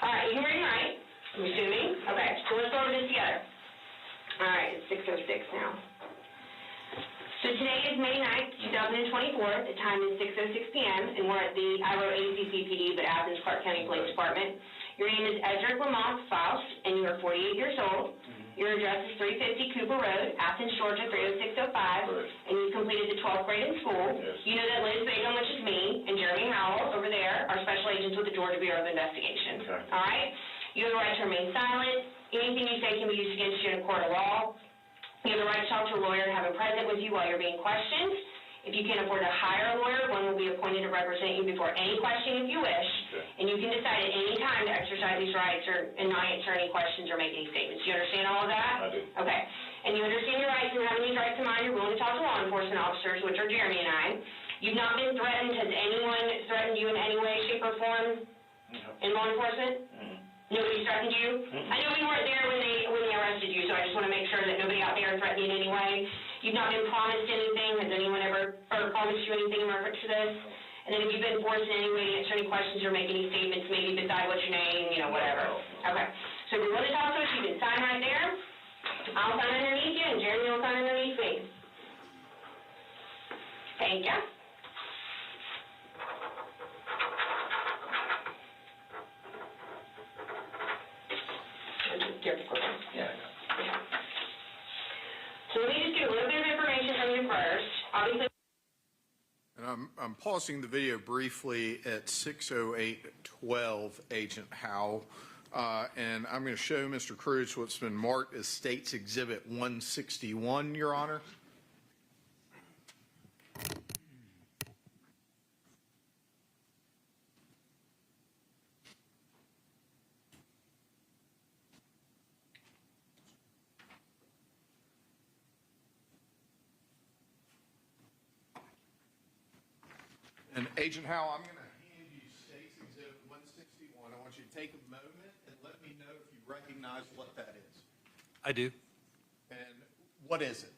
All right, you ready, right? I'm assuming. Okay, so let's go over this together. All right, it's 6:06 now. So today is May 9th, 2024. The time is 6:06 p.m., and we're at the ACCPD, but Athens Clark County Police Department. Your name is Edrick Faust, and you are 48 years old. Your address is 350 Cooper Road, Athens, Georgia, 30605, and you completed the 12th grade in school. Yes. You know that Liz Begum, which is me, and Jeremy Howell over there are special agents with the Georgia Bureau of Investigation. Okay. All right? You have the right to remain silent. Anything you say can be used against you in a court of law. You have the right to talk to a lawyer and have him present with you while you're being questioned. If you can't afford to hire a lawyer, one will be appointed to represent you before any question if you wish. Okay. And you can decide at any time to exercise these rights and not answer any questions or make any statements. Do you understand all of that? I do. Okay. And you understand your rights and having these rights in mind, you're willing to talk to law enforcement officers, which are Jeremy and I. You've not been threatened. Has anyone threatened you in any way, shape, or form in law enforcement? Nobody threatened you? I know we weren't there when they arrested you, so I just want to make sure that nobody out there threatened you in any way. You've not been promised anything. Has anyone ever promised you anything in reference to this? And then have you been forced in any way to answer any questions or make any statements, maybe beside what's your name, whatever? Okay. So if you're willing to talk to us, you can sign right there. I'll sign underneath you, and Jeremy will sign underneath me. Thank you. Yeah. So let me just get a little bit of information from you first. Obviously. And I'm pausing the video briefly at 6:08:12, Agent Howell, and I'm going to show Mr. Cruz what's been marked as State's Exhibit 161, Your Honor. And Agent Howell, I'm going to hand you State's Exhibit 161. I want you to take a moment and let me know if you recognize what that is. I do. And what is it?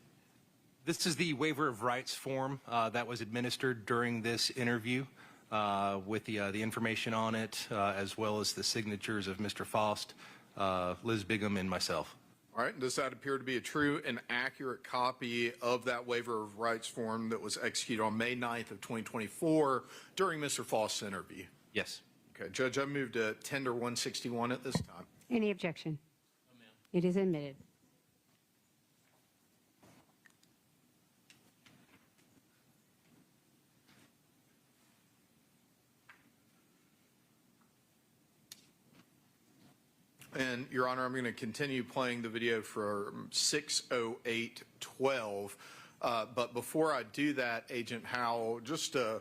This is the waiver of rights form that was administered during this interview with the information on it, as well as the signatures of Mr. Faust, Liz Begum, and myself. All right. Does that appear to be a true and accurate copy of that waiver of rights form that was executed on May 9th of 2024 during Mr. Faust's interview? Yes. Okay. Judge, I move to tender 161 at this time. Any objection? No, ma'am. It is admitted. And, Your Honor, I'm going to continue playing the video for 6:08:12. But before I do that, Agent Howell, just to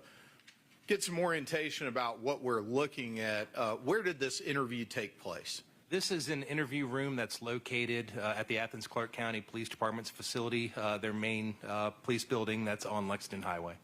get some orientation about what we're looking at, where did this interview take place? This is an interview room that's located at the Athens Clark County Police Department's facility, their main police building that's on Lexington Highway.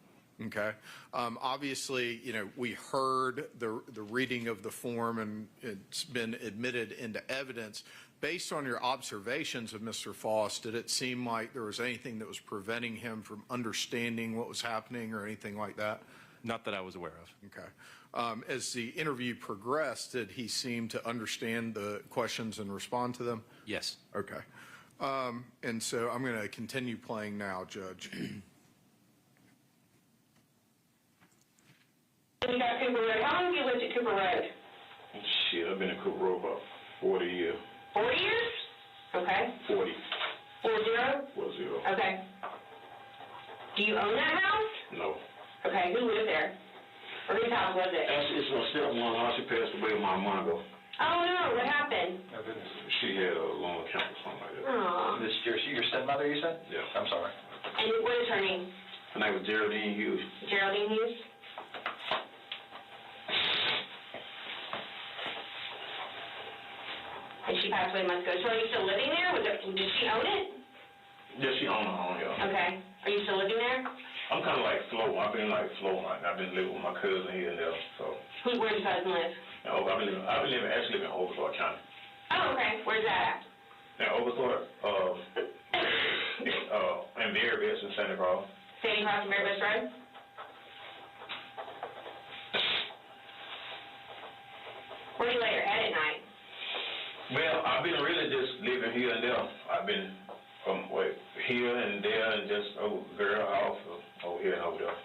Okay. Obviously, we heard the reading of the form, and it's been admitted into evidence. Based on your observations of Mr. Faust, did it seem like there was anything that was preventing him from understanding what was happening or anything like that? Not that I was aware of. Okay. As the interview progressed, did he seem to understand the questions and respond to them? Yes. Okay. And so I'm going to continue playing now, Judge. You got Cooper Road. How long have you lived at Cooper Road? Shit, I've been in Cooper Road about 40 years. 40 years? Okay. 40. 40? 40. Okay. Do you own that house? No. Okay, who lived there? Or whose house was it? Actually, it's my stepmom. How she passed away a month ago. Oh, no, what happened? She had a lung cancer or something like that. Aw. This is your stepmother, you said? Yeah. I'm sorry. And what is her name? Her name was Geraldine Hughes. Geraldine Hughes? And she passed away months ago. So are you still living there? Did she own it? Yeah, she owned her own, yeah. Okay. Are you still living there? I'm kind of like flow. I've been like flow hunting. I've been living with my cousin here and there, so. Where does your cousin live? I've been actually living in Overthorpe County. Oh, okay. Where's that at? Now, Overthorpe, in Berryville, in Santa Claus. Standing across from Mary Bush Road? Where do you lay your head at night? Well, I've been really just living here and there. I've been here and there and just girl house over here and over there.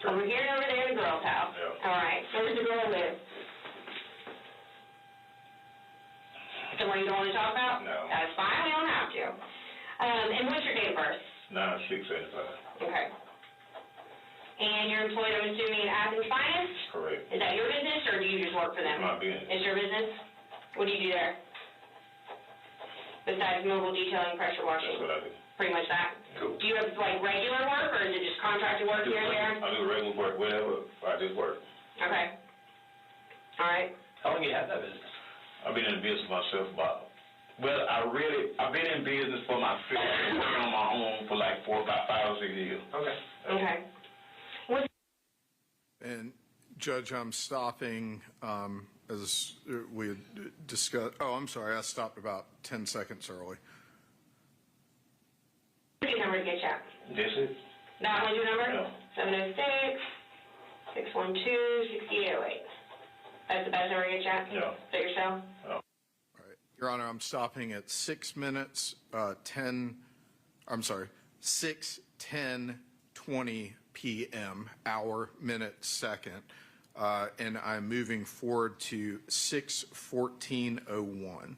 Over here and over there in the girl's house? Yeah. All right. Where does the girl live? Somewhere you don't want to talk about? No. That's fine. We don't have to. And what's your date of birth? 9685. Okay. And you're employed, I'm assuming, at Athens Finest? Correct. Is that your business, or do you just work for them? It's my business. It's your business? What do you do there? Besides mobile detailing, pressure washing? That's what I do. Pretty much that? Cool. Do you have, like, regular work, or is it just contracted work here and there? I do regular work, whatever. I just work. Okay. All right. How long you had that business? I've been in business myself I've been in business for myself and working on my own for like 5 or 6 years. Okay. Okay. What's And Judge, I'm stopping, as we had discussed, oh, I'm sorry, I stopped about 10 seconds early. your number to get you? This is? That one's your number? Yeah. 706-612-6808. That's the best number to get you? Yeah. Is that your cell? Yeah. All right. Your Honor, I'm stopping at 6 minutes, 6:10:20 p.m., hour, minute, second, and I'm moving forward to 6:14:01.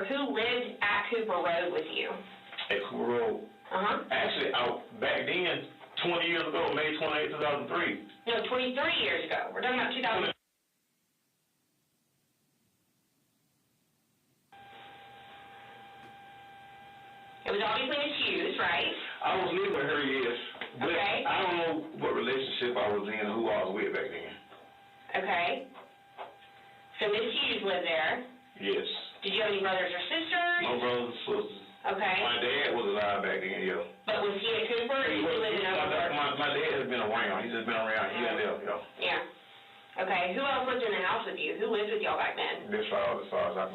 Who lived at Cooper Road with you? At Cooper Road. Actually, back then, 20 years ago, May 28, 2003. No, 23 years ago. We're talking about 2000. It was obviously misused, right? I was living with her, yes. But Okay. I don't know what relationship I was in or who I was with back then. Okay. So Miss Hughes lived there. Yes. Did you have any brothers or sisters? My brothers and sisters. Okay. My dad was alive back then, yeah. But was he at Cooper, or did he live in Overthorpe? My dad has been around. He's just been around here and there, yeah. Yeah. Okay. Who else lived in the house with you? Who lived with y'all back then? As far as I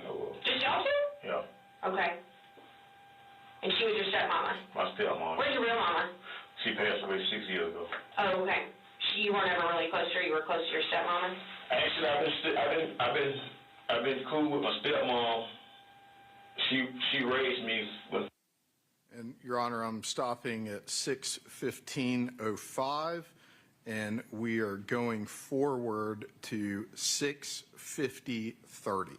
know of. Just y'all two? Yeah. Okay. And she was your stepmama? My stepmom. Where's your real mama? She passed away 6 years ago. Oh, okay. You weren't ever really close to her. You were close to your stepmama? Actually, I've been cool with my stepmom. She raised me with. And Your Honor, I'm stopping at 6:15:05, and we are going forward to 6:50:30.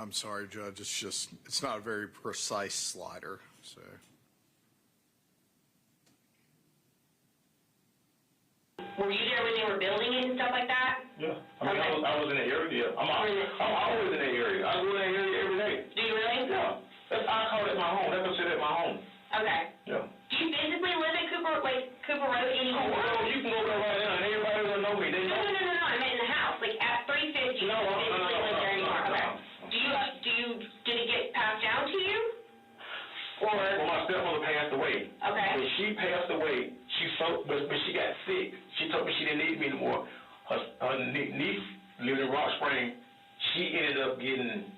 I'm sorry, Judge, it's not a very precise slider, so. Were you there when they were building it and stuff like that? Yeah. I mean, I was in that area. I'm always in that area. I go in that area every day. Do you really? Yeah. I call it my home. That's considered my home. Okay. Yeah. Do you physically live at Cooper Road anymore? Well, you can go there right now, and everybody will know me. They No, know. I meant in the house, like at 350. No, you physically live there anymore. no. Okay. Did it get passed down to you? Or? Well, my stepmother passed away. Okay. When she passed away, when she got sick, she told me she didn't need me anymore. Her niece lived in Rock Spring. She ended up getting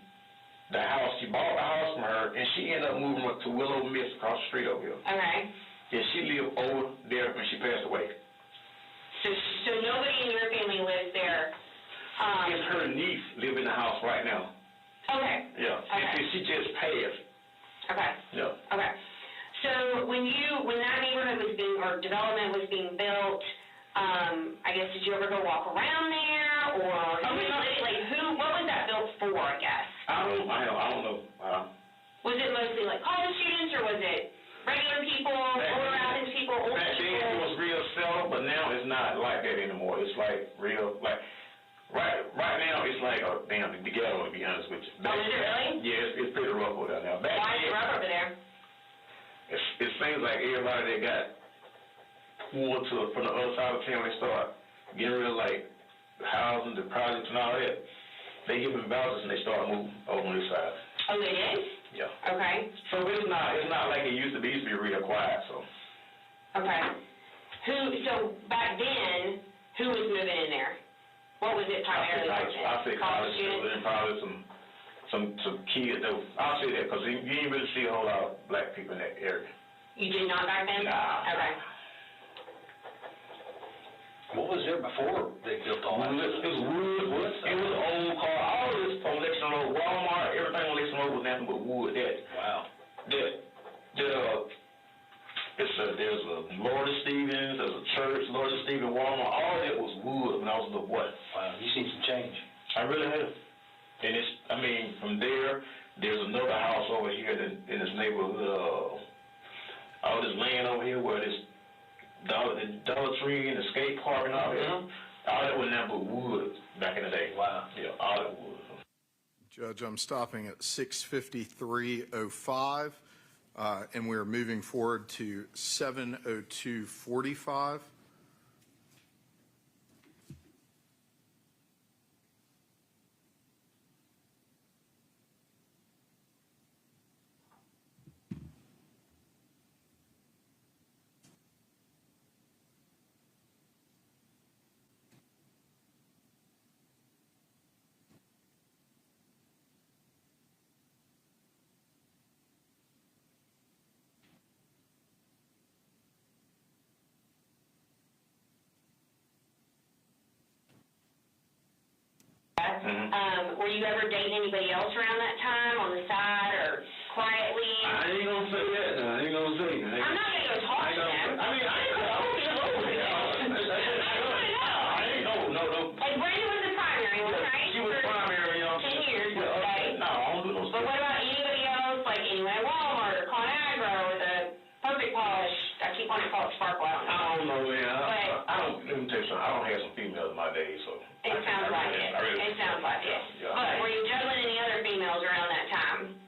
the house. She bought the house from her, and she ended up moving up to Willow Mist across the street over here. Okay. Yeah, she lived over there when she passed away. So nobody in your family lives there? It's her niece live in the house right now. Okay. Yeah. Okay. And she just passed. Okay. Yeah. Okay. So when that neighborhood was being, or development was being built, I guess, did you ever go walk around there, or what was that built for, I guess? I don't know. Was it mostly like college students, or was it regular people, older average people, older Back then it people? was real settled, but now it's not like that anymore. It's like real, like, right now it's like, oh, damn, the ghetto, to be honest with you. Oh, is it really? Yeah, it's pretty rough over there now. Why is it rough over there? It seems like everybody that got pulled from the other side of town, they start getting rid of, like, the housing, the projects and all that. They give them vouchers and they start moving over on this side. Oh, they did? Yeah. Okay. So it's not like it used to be. It used to be real quiet, so. Okay. So back then, who was moving in there? What was it primarily? I say college students and probably some kids. I'll say that because you didn't really see a whole lot of black people in that area. You did not back then? Nah. Okay. What was there before they built all that? It was wood. It was old car. All this on Lexington Road, Walmart, everything on Lexington Road was nothing but wood. Wow. There's a Lord of Stevens, there's a church, Lord of Stevens, Walmart. All that was wood when I was a little boy. Wow, you seen some change. I really have. And from there's another house over here in this neighborhood. All this land over here where this Dollar Tree and the skate park and all that. All that was nothing but wood back in the day. Wow. Yeah, all that wood. Judge, I'm stopping at 6:53:05, and we're moving forward to 7:02:45. Were you ever dating anybody else around that time on the side or quietly? I ain't gonna say that. No, I ain't gonna say that. I'm not gonna go talk to them. I mean, I ain't know. And Brenda was the primary one, right? She was primary, 10 years, okay? No, I don't do no But what about anybody else, like anyone at Walmart or ConAgra or the Perfect Polish? I keep wanting to call it Sparkle. I don't know, man. Let me tell you something. I don't have some females in my day, so. It sounds like it. It sounds like it. Yeah. But were you juggling any other females around that time?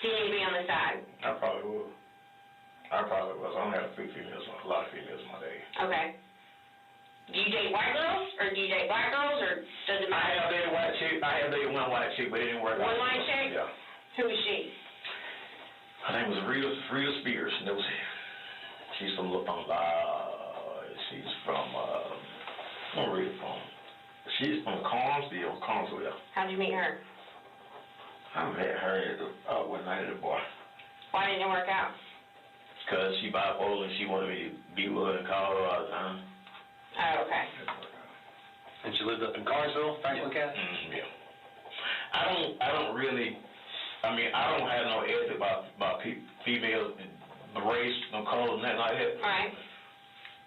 See anybody on the side? I probably was. I don't have a lot of females in my day. Okay. Do you date white girls, or do you date black girls, or does it I matter? have dated white chick. I have dated one white chick, but it didn't work out. One white chick? Yeah. Who is she? Her name was Rita Spears. And she's from where Rita from? She's from Carnesville. How'd you meet her? I met her one night at a bar. Why didn't it work out? Because she bipolar and she wanted me to be with her and call her all the time. Oh, okay. And she lived up in Carnesville, Franklin County? Yeah. I don't really, I don't have no ethic about females, the race, no color, nothing like that. All right.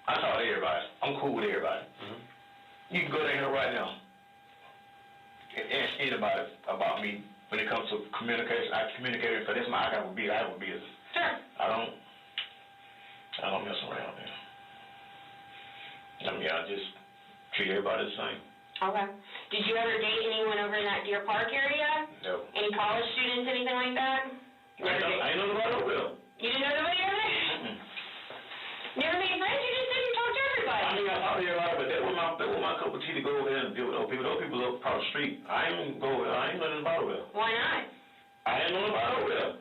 I talk to everybody. I'm cool with everybody. You can go down here right now and ask anybody about me when it comes to communication. I communicate, because that's my, I have a business. Sure. I don't mess around, man. I mean, I just treat everybody the same. Okay. Did you ever date anyone over in that Deer Park area? No. Any college students, anything like that? I ain't know nobody over there. You didn't know nobody over there? Mm-mm. Never made friends? You just didn't talk to everybody? I mean, I talk to everybody, but that was my cup of tea to go over there and deal with those people. Those people up across the street. I ain't go over there. I ain't know nothing about over there. Why not? I ain't know nobody over there.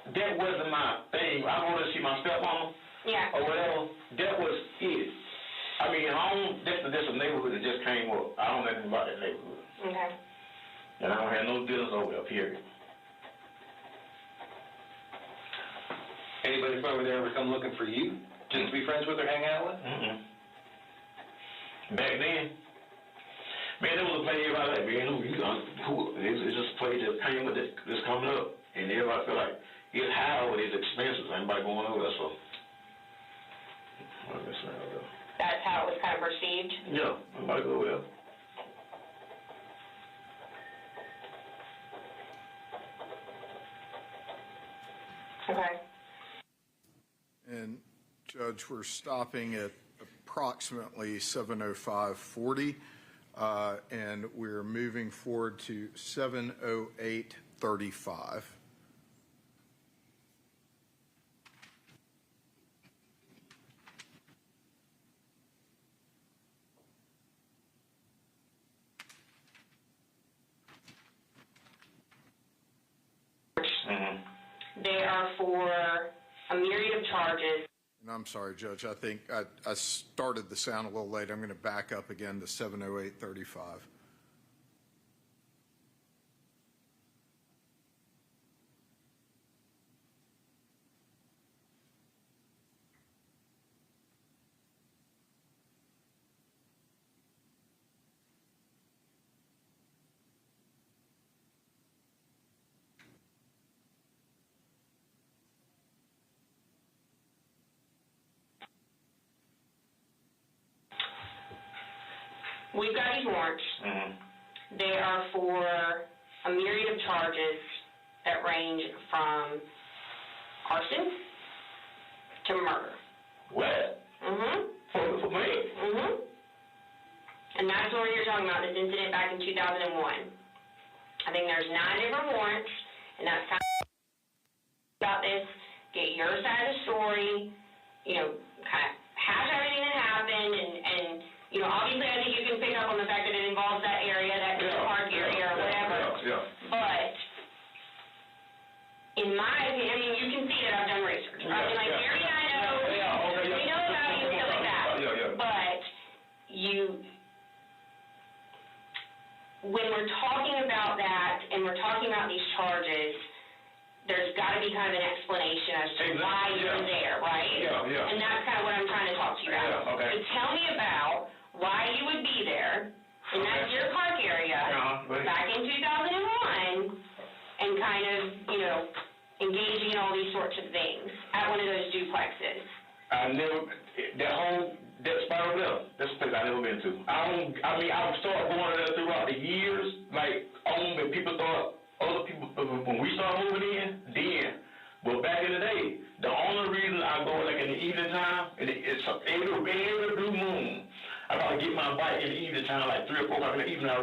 That wasn't my thing. I wanted to see my stepmama. Yeah. Or whatever. That was it. I mean, that's a neighborhood that just came up. I don't know anything about that neighborhood. Okay. And I don't have no dealings over there, period. Anybody from over there ever come looking for you? Just to be friends with or hang out with? Mm-mm. Back then, man, there was a play everybody like, man, it's just a play that came with this coming up. And everybody feel like it's high over, it's expensive. Anybody going over there, so. That's how it was kind of perceived? Yeah, everybody go over there. Okay. And Judge, we're stopping at approximately 7:05:40, and we're moving forward to 7:08:35. They are for a myriad of charges. And I'm sorry, Judge, I think I started the sound a little late. I'm going to back up again to 7:08:35. We've got these warrants. Mm-hmm. They are for a myriad of charges that range from arson to murder. What? Mm-hmm. For me? Mm-hmm. And that's what you're talking about, this incident back in 2001. I think there's 9 different warrants, and that's kind of about this, get your side of the story, kind of hash everything that happened, and obviously I think you can pick up on the fact that it involves that area, that park area or whatever. Yeah. But in my opinion, I mean, you can see that I've done research. I mean, like, Gary and I know, we know about you and stuff like that. But when we're talking about that and we're talking about these charges, there's got to be kind of an explanation as to why you're there, right? Yeah. And that's kind of what I'm trying to talk to you about. Yeah, okay. So tell me about why you would be there in that Deer Park area back in 2001 and kind of, engaging in all these sorts of things at one of those duplexes. That spot over there, that's a place I've never been to. I've started going there throughout the years, like, when people thought, other people, when we started moving in, then. But back in the day, the only reason I go, like, in the evening time, and it's every blue moon, I gotta get my bike in the evening time, like 3 or 4 o'clock in the evening, I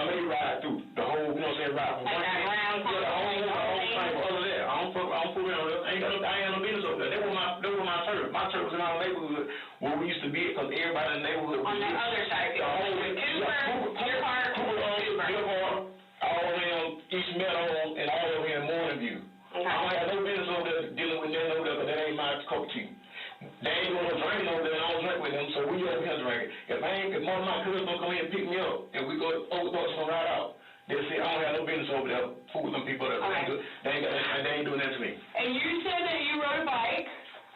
may ride through the whole, ride from one thing. The whole thing, other than that. I don't put it on there. I ain't got no business over there. That was my turf. My turf was in our neighborhood where we used to be, because everybody in the neighborhood On the other side, the whole Deer Park, all the way on East Meadow and all the way in Morning View. Okay. I don't have no business over there dealing with them over there, because that ain't my cup of tea. They ain't gonna drink over there, and I don't drink with them, so we over here drinking. If one of my cousins don't come in and pick me up, and we go over to right out, they'll say, I don't have no business over there fooling them people that they ain't doing that to me. And you said that you rode a bike?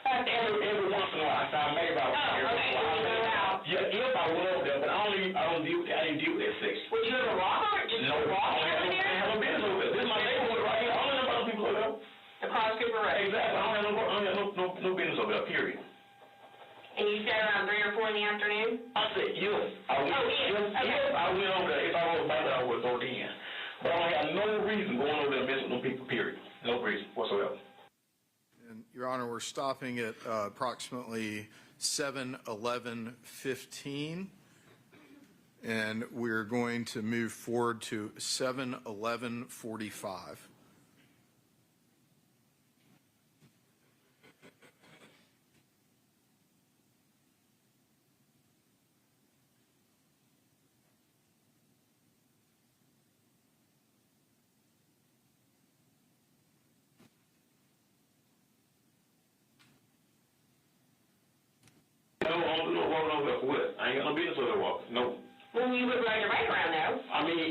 Every once in a while, I may ride a bike. Yeah, if I went over there, but I didn't deal with that sex. Would you ever walk over? Just walk over there? I have no business over there. This is my neighborhood right here. I don't know about people over there. Across Cooper Road? Exactly. I don't have no business over there, period. And you said around 3 or 4 in the afternoon? I said, yes. I went over there. If I rode a bike, I know then. But I don't have no reason going over there and messing with them people, period. No reason whatsoever. And Your Honor, we're stopping at approximately 7:11:15, and we're going to move forward to 7:11:45. No, I don't do no walking over there for what? I ain't got no business over there walking. No. Well, you would ride your bike around though. I mean, I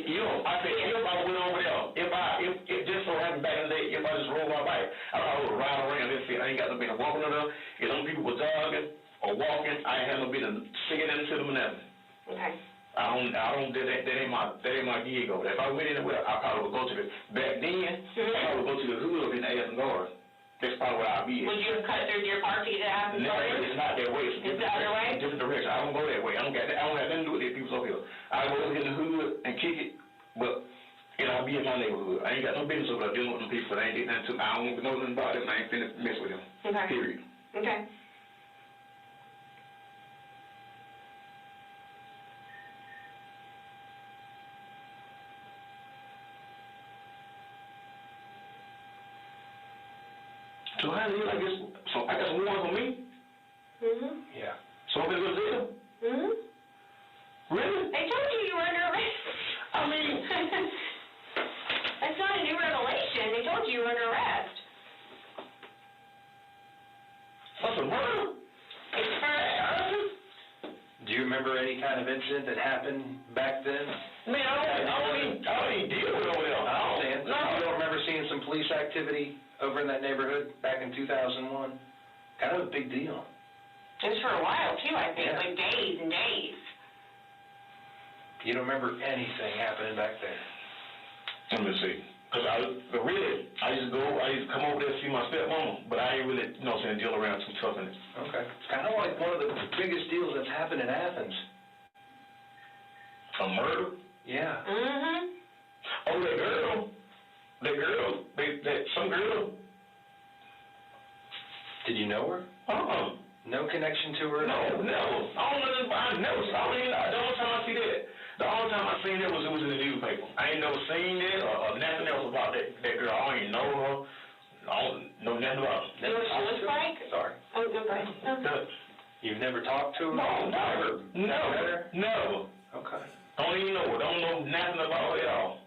said if I went over there, if it just so happened back in the day, if I just rode my bike, I would ride around. That's it. I ain't got no business walking over there. If some people were jogging or walking, I ain't had no business singing into them and nothing. Okay. I don't. That ain't my gig over there. If I went anywhere, I probably would go to the back then. I would go to the hood in the Aspen Guard. That's probably where I'd be at. Would you have cut through your car to get to Aspen No, Guard? it's not that way. It's the other way? Different direction. I don't go that way. I don't have nothing to do with these people over here. I go over in the hood and kick it, but I'll be in my neighborhood. I ain't got no business over there dealing with them people. I ain't getting nothing to. I don't know nothing about them. I ain't finna mess with them. Okay. Period. Okay. So how do you, I guess, so I got some warrants on me? Mm-hmm. Yeah. So I'm gonna go to jail? Mm-hmm. Really? I told you you were under arrest. I mean, That's not a new revelation. They told you you were under arrest. that's a murder? It's for arson. Do you remember any kind of incident that happened back then? Man, I don't even deal with over there. I understand. No. You don't remember seeing some police activity over in that neighborhood back in 2001? Kind of a big deal. It was for a while, too, I think. Yeah. Like days and days. You don't remember anything happening back there? Let me see. Because I used to come over there to see my stepmama, but I ain't really, deal around too tough in it. Okay. It's kind of like one of the biggest deals that's happened in Athens. A murder? Yeah. Mm-hmm. Oh, some girl. Did you know her? No connection to her? No. I don't know. I never saw it. The only time I see that, the only time I seen that was it was in the newspaper. I ain't never seen that or nothing else about that girl. I ain't know her. I don't know nothing about her. You know what she looks like? Sorry. Oh, no, go ahead. You've never talked to her? No, never. Never? No. Okay. Don't even know her. Don't know nothing about her at all.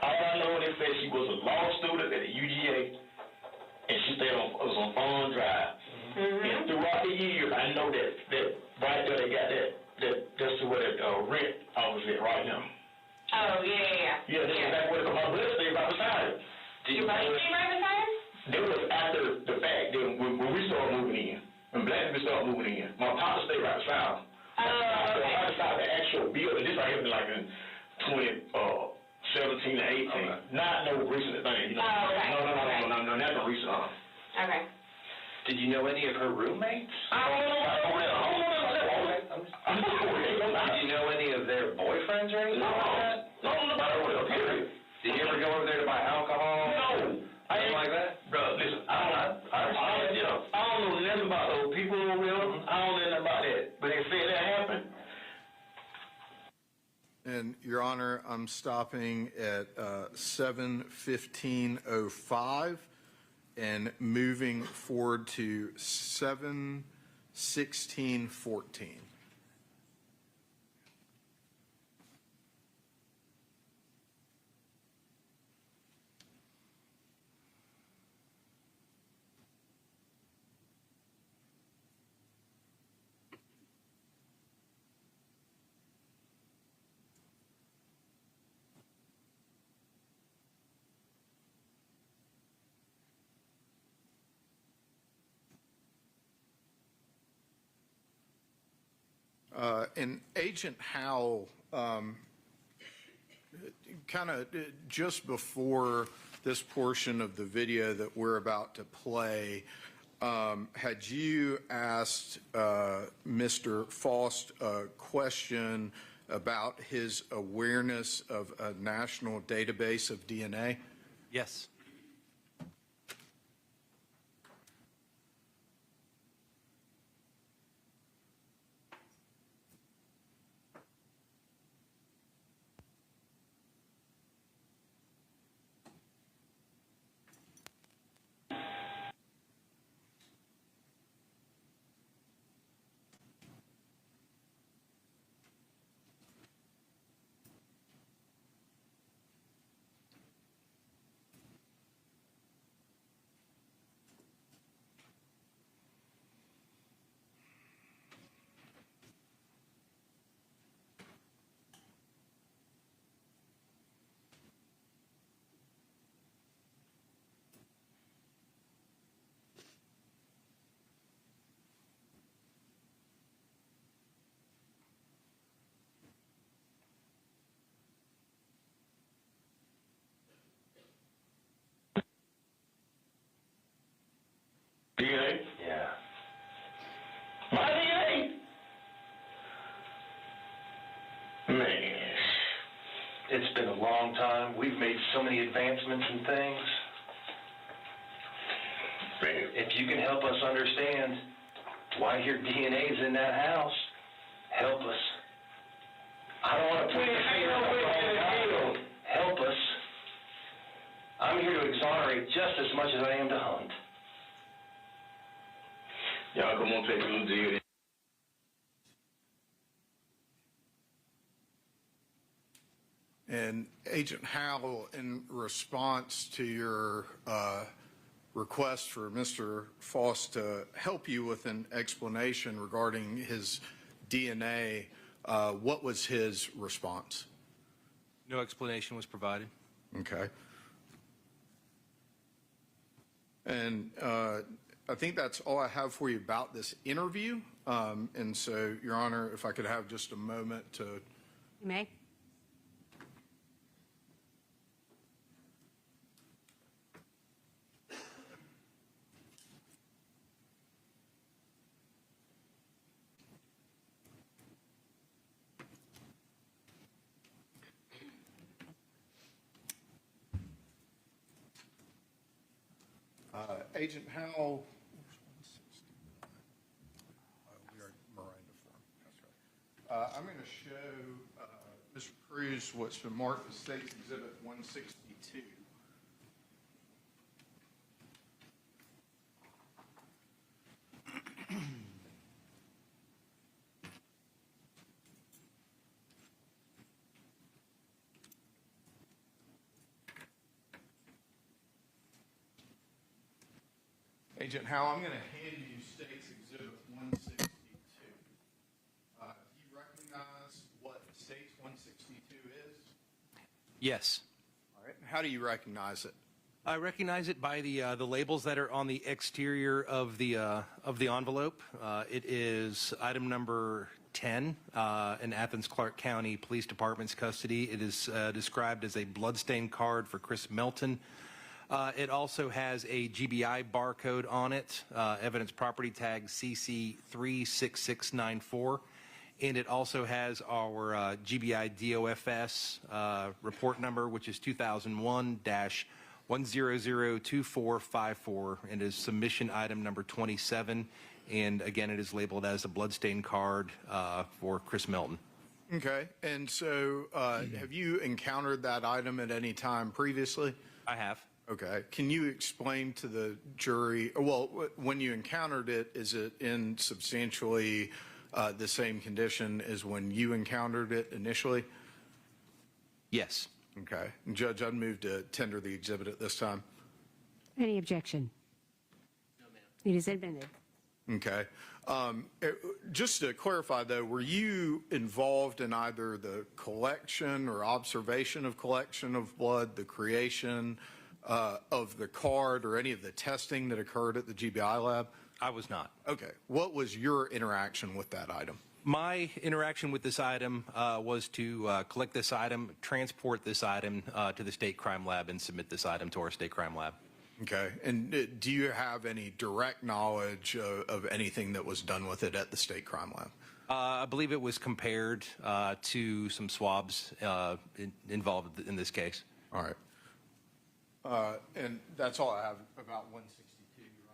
All I know is that she was a law student at the UGA, and she stayed on Fawn Drive. Mm-hmm. And throughout the years, I know that right there they got that's where the rent office is right now. Oh, yeah. Yeah, that's exactly where my brother stayed right beside it. Your buddy stayed right beside her? That was after the fact that when we started moving in, when black people started moving in, my papa stayed right beside him. Oh, okay. Right beside the actual building. This right here been like in 2017 to 18. Okay. Not no recent thing. Oh, okay. No, not no recent. Okay. Did you know any of her roommates? I don't know about Did you know any of their boyfriends or anything like that? No, about period. Did you ever go over there to buy alcohol? No. Anything like that? Bro, listen, I don't know nothing about those people over there. I don't know nothing about that. But they say that happened. And, Your Honor, I'm stopping at 7:15:05 and moving forward to 7:16:14. And Agent Howell, kind of just before this portion of the video that we're about to play, had you asked Mr. Faust a question about his awareness of a national database of DNA? Yes. DNA? Yeah. My DNA? Man, it's been a long time. We've made so many advancements and things. If you can help us understand why your DNA's in that house, help us. I don't want to put your finger on the wrong. Help us. I'm here to exonerate just as much as I am to hunt. Y'all come on, take a little deal. And Agent Howell, in response to your request for Mr. Faust to help you with an explanation regarding his DNA, what was his response? No explanation was provided. Okay. And I think that's all I have for you about this interview. And so, Your Honor, if I could have just a moment to... You may. Agent Howell, we are Miranda form. That's right. I'm going to show Mr. Cruz what's been marked as State's Exhibit 162. Agent Howell, I'm going to hand you State's Exhibit 162. Do you recognize what State's 162 is? Yes. All right. How do you recognize it? I recognize it by the labels that are on the exterior of the envelope. It is item number 10 in Athens Clarke County Police Department's custody. It is described as a bloodstained card for Chris Melton. It also has a GBI barcode on it, evidence property tag CC 36694, and it also has our GBI DOFS report number, which is 2001-1002454, and is submission item number 27, and again, it is labeled as a bloodstained card for Chris Melton. Okay. And so have you encountered that item at any time previously? I have. Okay. Can you explain to the jury, well, when you encountered it, is it in substantially the same condition as when you encountered it initially? Yes. Okay. And Judge, I'd move to tender the exhibit at this time. Any objection? No, ma'am. It is admitted. Okay. Just to clarify, though, were you involved in either the collection or observation of collection of blood, the creation of the card, or any of the testing that occurred at the GBI lab? I was not. Okay. What was your interaction with that item? My interaction with this item was to collect this item, transport this item to the state crime lab, and submit this item to our state crime lab. Okay. And do you have any direct knowledge of anything that was done with it at the state crime lab? I believe it was compared to some swabs involved in this case. All right. And that's all I have about 162, Your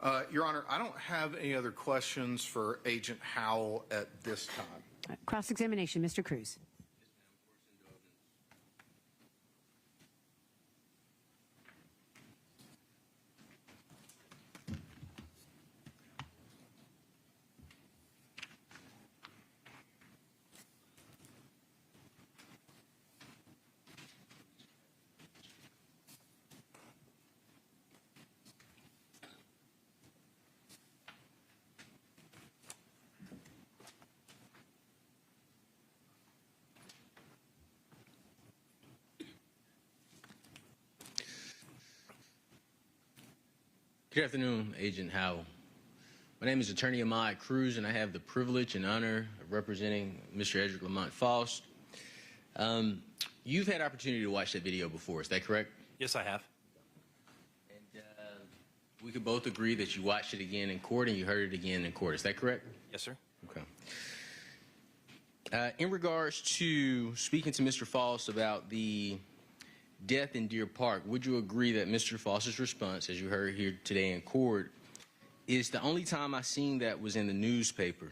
Honor. Your Honor, I don't have any other questions for Agent Howell at this time. Cross-examination, Mr. Cruz. Good afternoon, Agent Howell. My name is Attorney Ahmad Cruz, and I have the privilege and honor of representing Mr. Edrick Faust. You've had opportunity to watch that video before, is that correct? Yes, I have. And we could both agree that you watched it again in court and you heard it again in court, is that correct? Yes, sir. Okay. In regards to speaking to Mr. Faust about the death in Deer Park, would you agree that Mr. Faust's response, as you heard here today in court, is the only time I seen that was in the newspaper?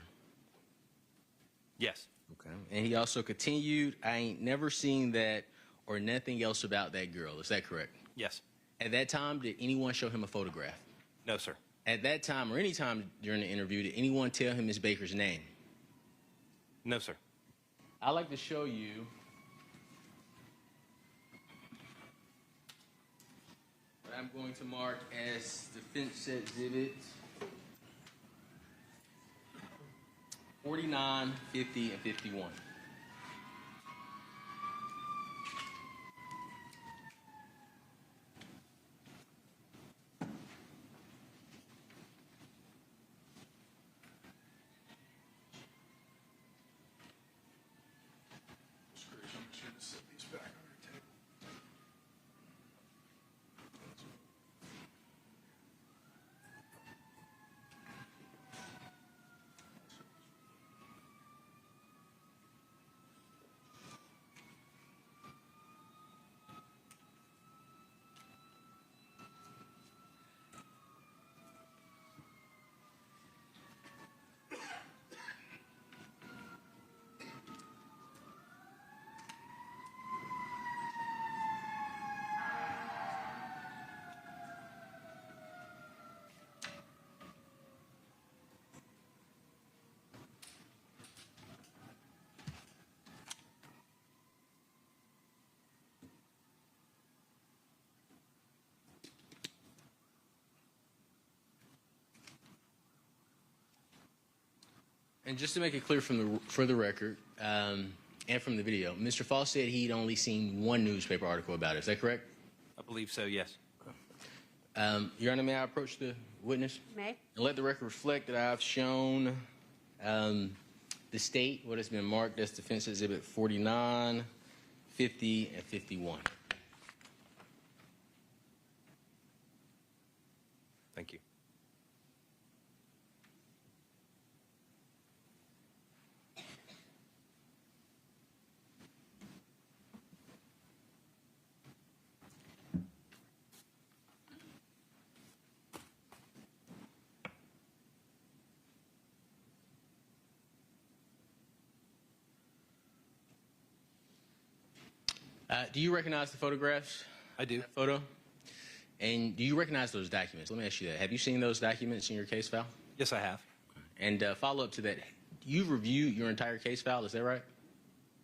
Yes. Okay. And he also continued, I ain't never seen that or nothing else about that girl. Is that correct? Yes. At that time, did anyone show him a photograph? No, sir. At that time or any time during the interview, did anyone tell him Ms. Baker's name? No, sir. I'd like to show you what I'm going to mark as Defense Exhibit 49, 50, and 51. And just to make it clear for the record, and from the video, Mr. Faust said he'd only seen one newspaper article about it. Is that correct? I believe so, yes. Your Honor, may I approach the witness? May. And let the record reflect that I've shown the state what has been marked as Defense Exhibit 49, 50, and 51. Thank you. Do you recognize the photographs? I do. That photo? And do you recognize those documents? Let me ask you that. Have you seen those documents in your case file? Yes, I have. And follow up to that, you reviewed your entire case file, is that right?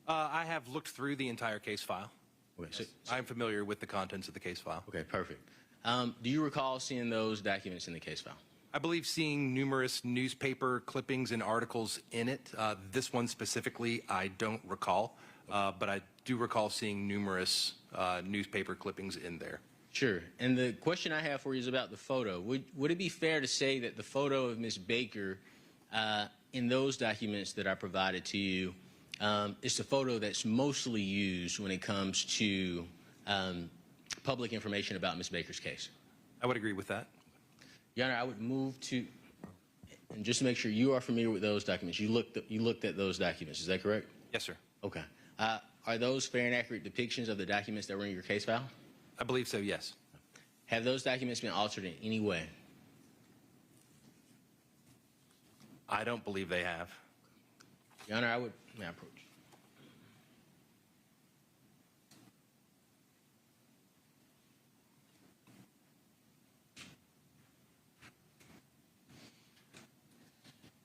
I have looked through the entire case file. Okay, Yes. I'm familiar with the contents of the case file. Okay, perfect. Do you recall seeing those documents in the case file? I believe seeing numerous newspaper clippings and articles in it. This one specifically, I don't recall, but I do recall seeing numerous newspaper clippings in there. Sure. And the question I have for you is about the photo. Would it be fair to say that the photo of Ms. Baker in those documents that I provided to you is the photo that's mostly used when it comes to public information about Ms. Baker's case? I would agree with that. Your Honor, I would move to, and just to make sure you are familiar with those documents, you looked at those documents, is that correct? Yes, sir. Okay. Are those fair and accurate depictions of the documents that were in your case file? I believe so, yes. Have those documents been altered in any way? I don't believe they have. Your Honor, may I approach?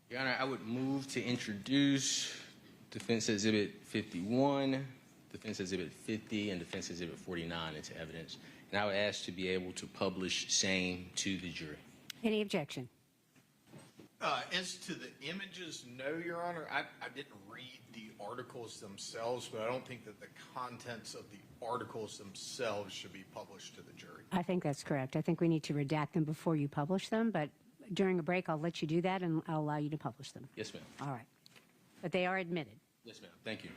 Your Honor, I would move to introduce Defense Exhibit 51, Defense Exhibit 50, and Defense Exhibit 49 into evidence. And I would ask to be able to publish same to the jury. Any objection? As to the images, no, Your Honor. I didn't read the articles themselves, but I don't think that the contents of the articles themselves should be published to the jury. I think that's correct. I think we need to redact them before you publish them, but during a break, I'll let you do that, and I'll allow you to publish them. Yes, ma'am. All right. But they are admitted. Yes, ma'am. Thank you.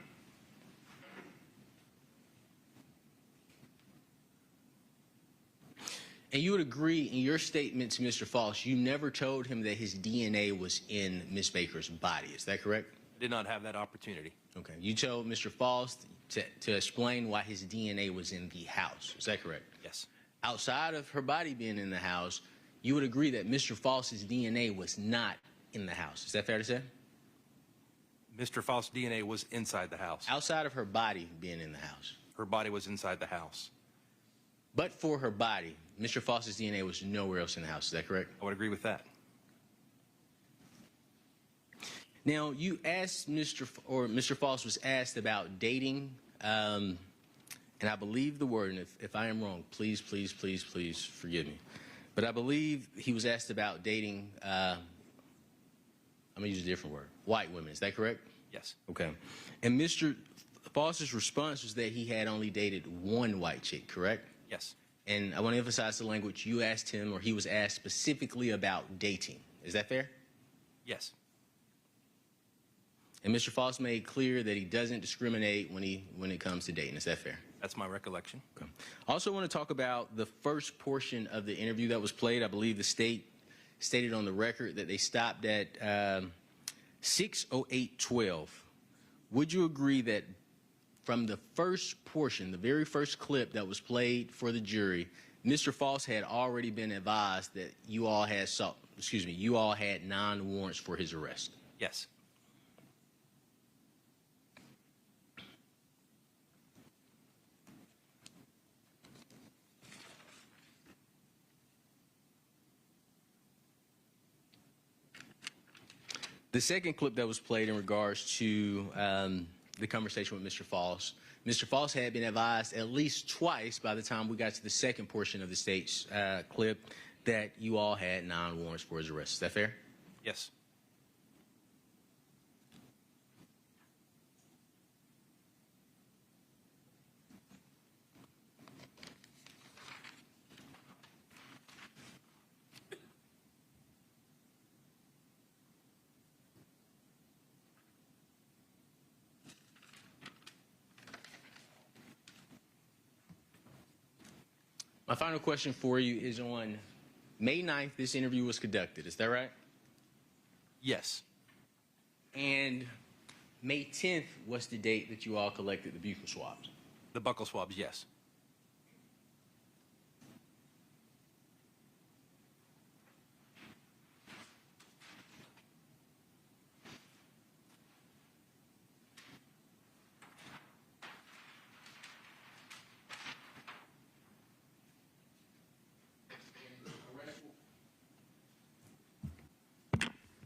And you would agree in your statement to Mr. Faust, you never told him that his DNA was in Ms. Baker's body. Is that correct? I did not have that opportunity. Okay. You told Mr. Faust to explain why his DNA was in the house. Is that correct? Yes. Outside of her body being in the house, you would agree that Mr. Faust's DNA was not in the house. Is that fair to say? Mr. Faust's DNA was inside the house. Outside of her body being in the house. Her body was inside the house. But for her body, Mr. Faust's DNA was nowhere else in the house. Is that correct? I would agree with that. Now, you asked Mr. Faust was asked about dating, and I believe the word, and if I am wrong, please, please, please, please forgive me. But I believe he was asked about dating, I'm going to use a different word, white women. Is that correct? Yes. Okay. And Mr. Faust's response was that he had only dated one white chick, correct? Yes. And I want to emphasize the language you asked him, or he was asked specifically about dating. Is that fair? Yes. And Mr. Faust made clear that he doesn't discriminate when it comes to dating. Is that fair? That's my recollection. Okay. I also want to talk about the first portion of the interview that was played. I believe the state stated on the record that they stopped at 6:08:12. Would you agree that from the first portion, the very first clip that was played for the jury, Mr. Faust had already been advised that you all had 9 warrants for his arrest? Yes. The second clip that was played in regards to the conversation with Mr. Faust, Mr. Faust had been advised at least twice by the time we got to the second portion of the state's clip that you all had 9 warrants for his arrest. Is that fair? Yes. My final question for you is on May 9th, this interview was conducted. Is that right? Yes. And May 10th was the date that you all collected the buccal swabs. The buccal swabs, yes.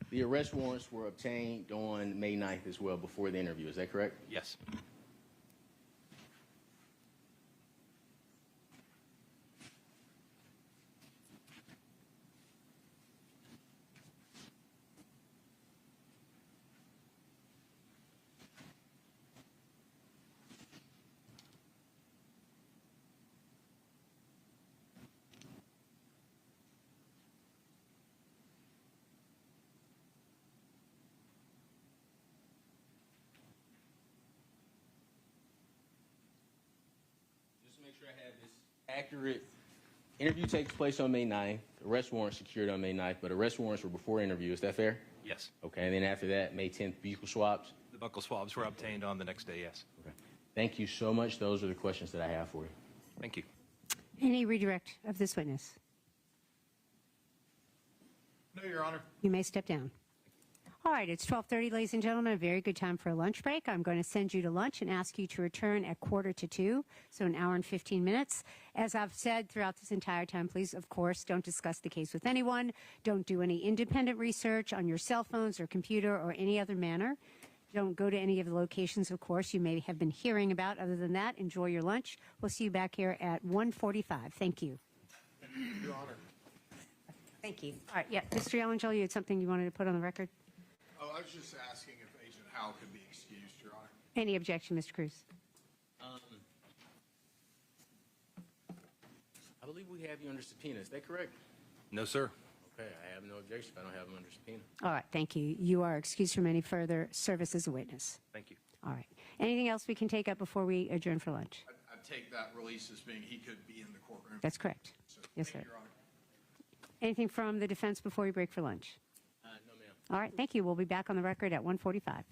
The arrest warrants were obtained on May 9th as well, before the interview. Is that correct? Yes. accurate. Interview takes place on May 9th. Arrest warrant secured on May 9th, but arrest warrants were before interview. Is that fair? Yes. Okay, and then after that, May 10th, vehicle swaps? The buckle swabs were obtained on the next day, yes. Okay. Thank you so much. Those are the questions that I have for you. Thank you. Any redirect of this witness? No, Your Honor. You may step down. All right, it's 12:30, ladies and gentlemen, a very good time for a lunch break. I'm going to send you to lunch and ask you to return at 1:45, so an hour and 15 minutes. As I've said throughout this entire time, please, of course, don't discuss the case with anyone. Don't do any independent research on your cell phones or computer or any other manner. Don't go to any of the locations, of course, you may have been hearing about. Other than that, enjoy your lunch. We'll see you back here at 1:45. Thank you. Your Honor. Thank you. All right, yeah, Mr. Ellingell, you had something you wanted to put on the record? Oh, I was just asking if Agent Howell could be excused, Your Honor. Any objection, Mr. Cruz? I believe we have you under subpoena. Is that correct? No, sir. Okay, I have no objection if I don't have him under subpoena. All right, thank you. You are excused from any further service as a witness. Thank you. All right. Anything else we can take up before we adjourn for lunch? I take that release as being he could be in the courtroom. That's correct. So, Yes, thank sir. you, Your Honor. Anything from the defense before we break for lunch? No, ma'am. All right, thank you. We'll be back on the record at 1:45.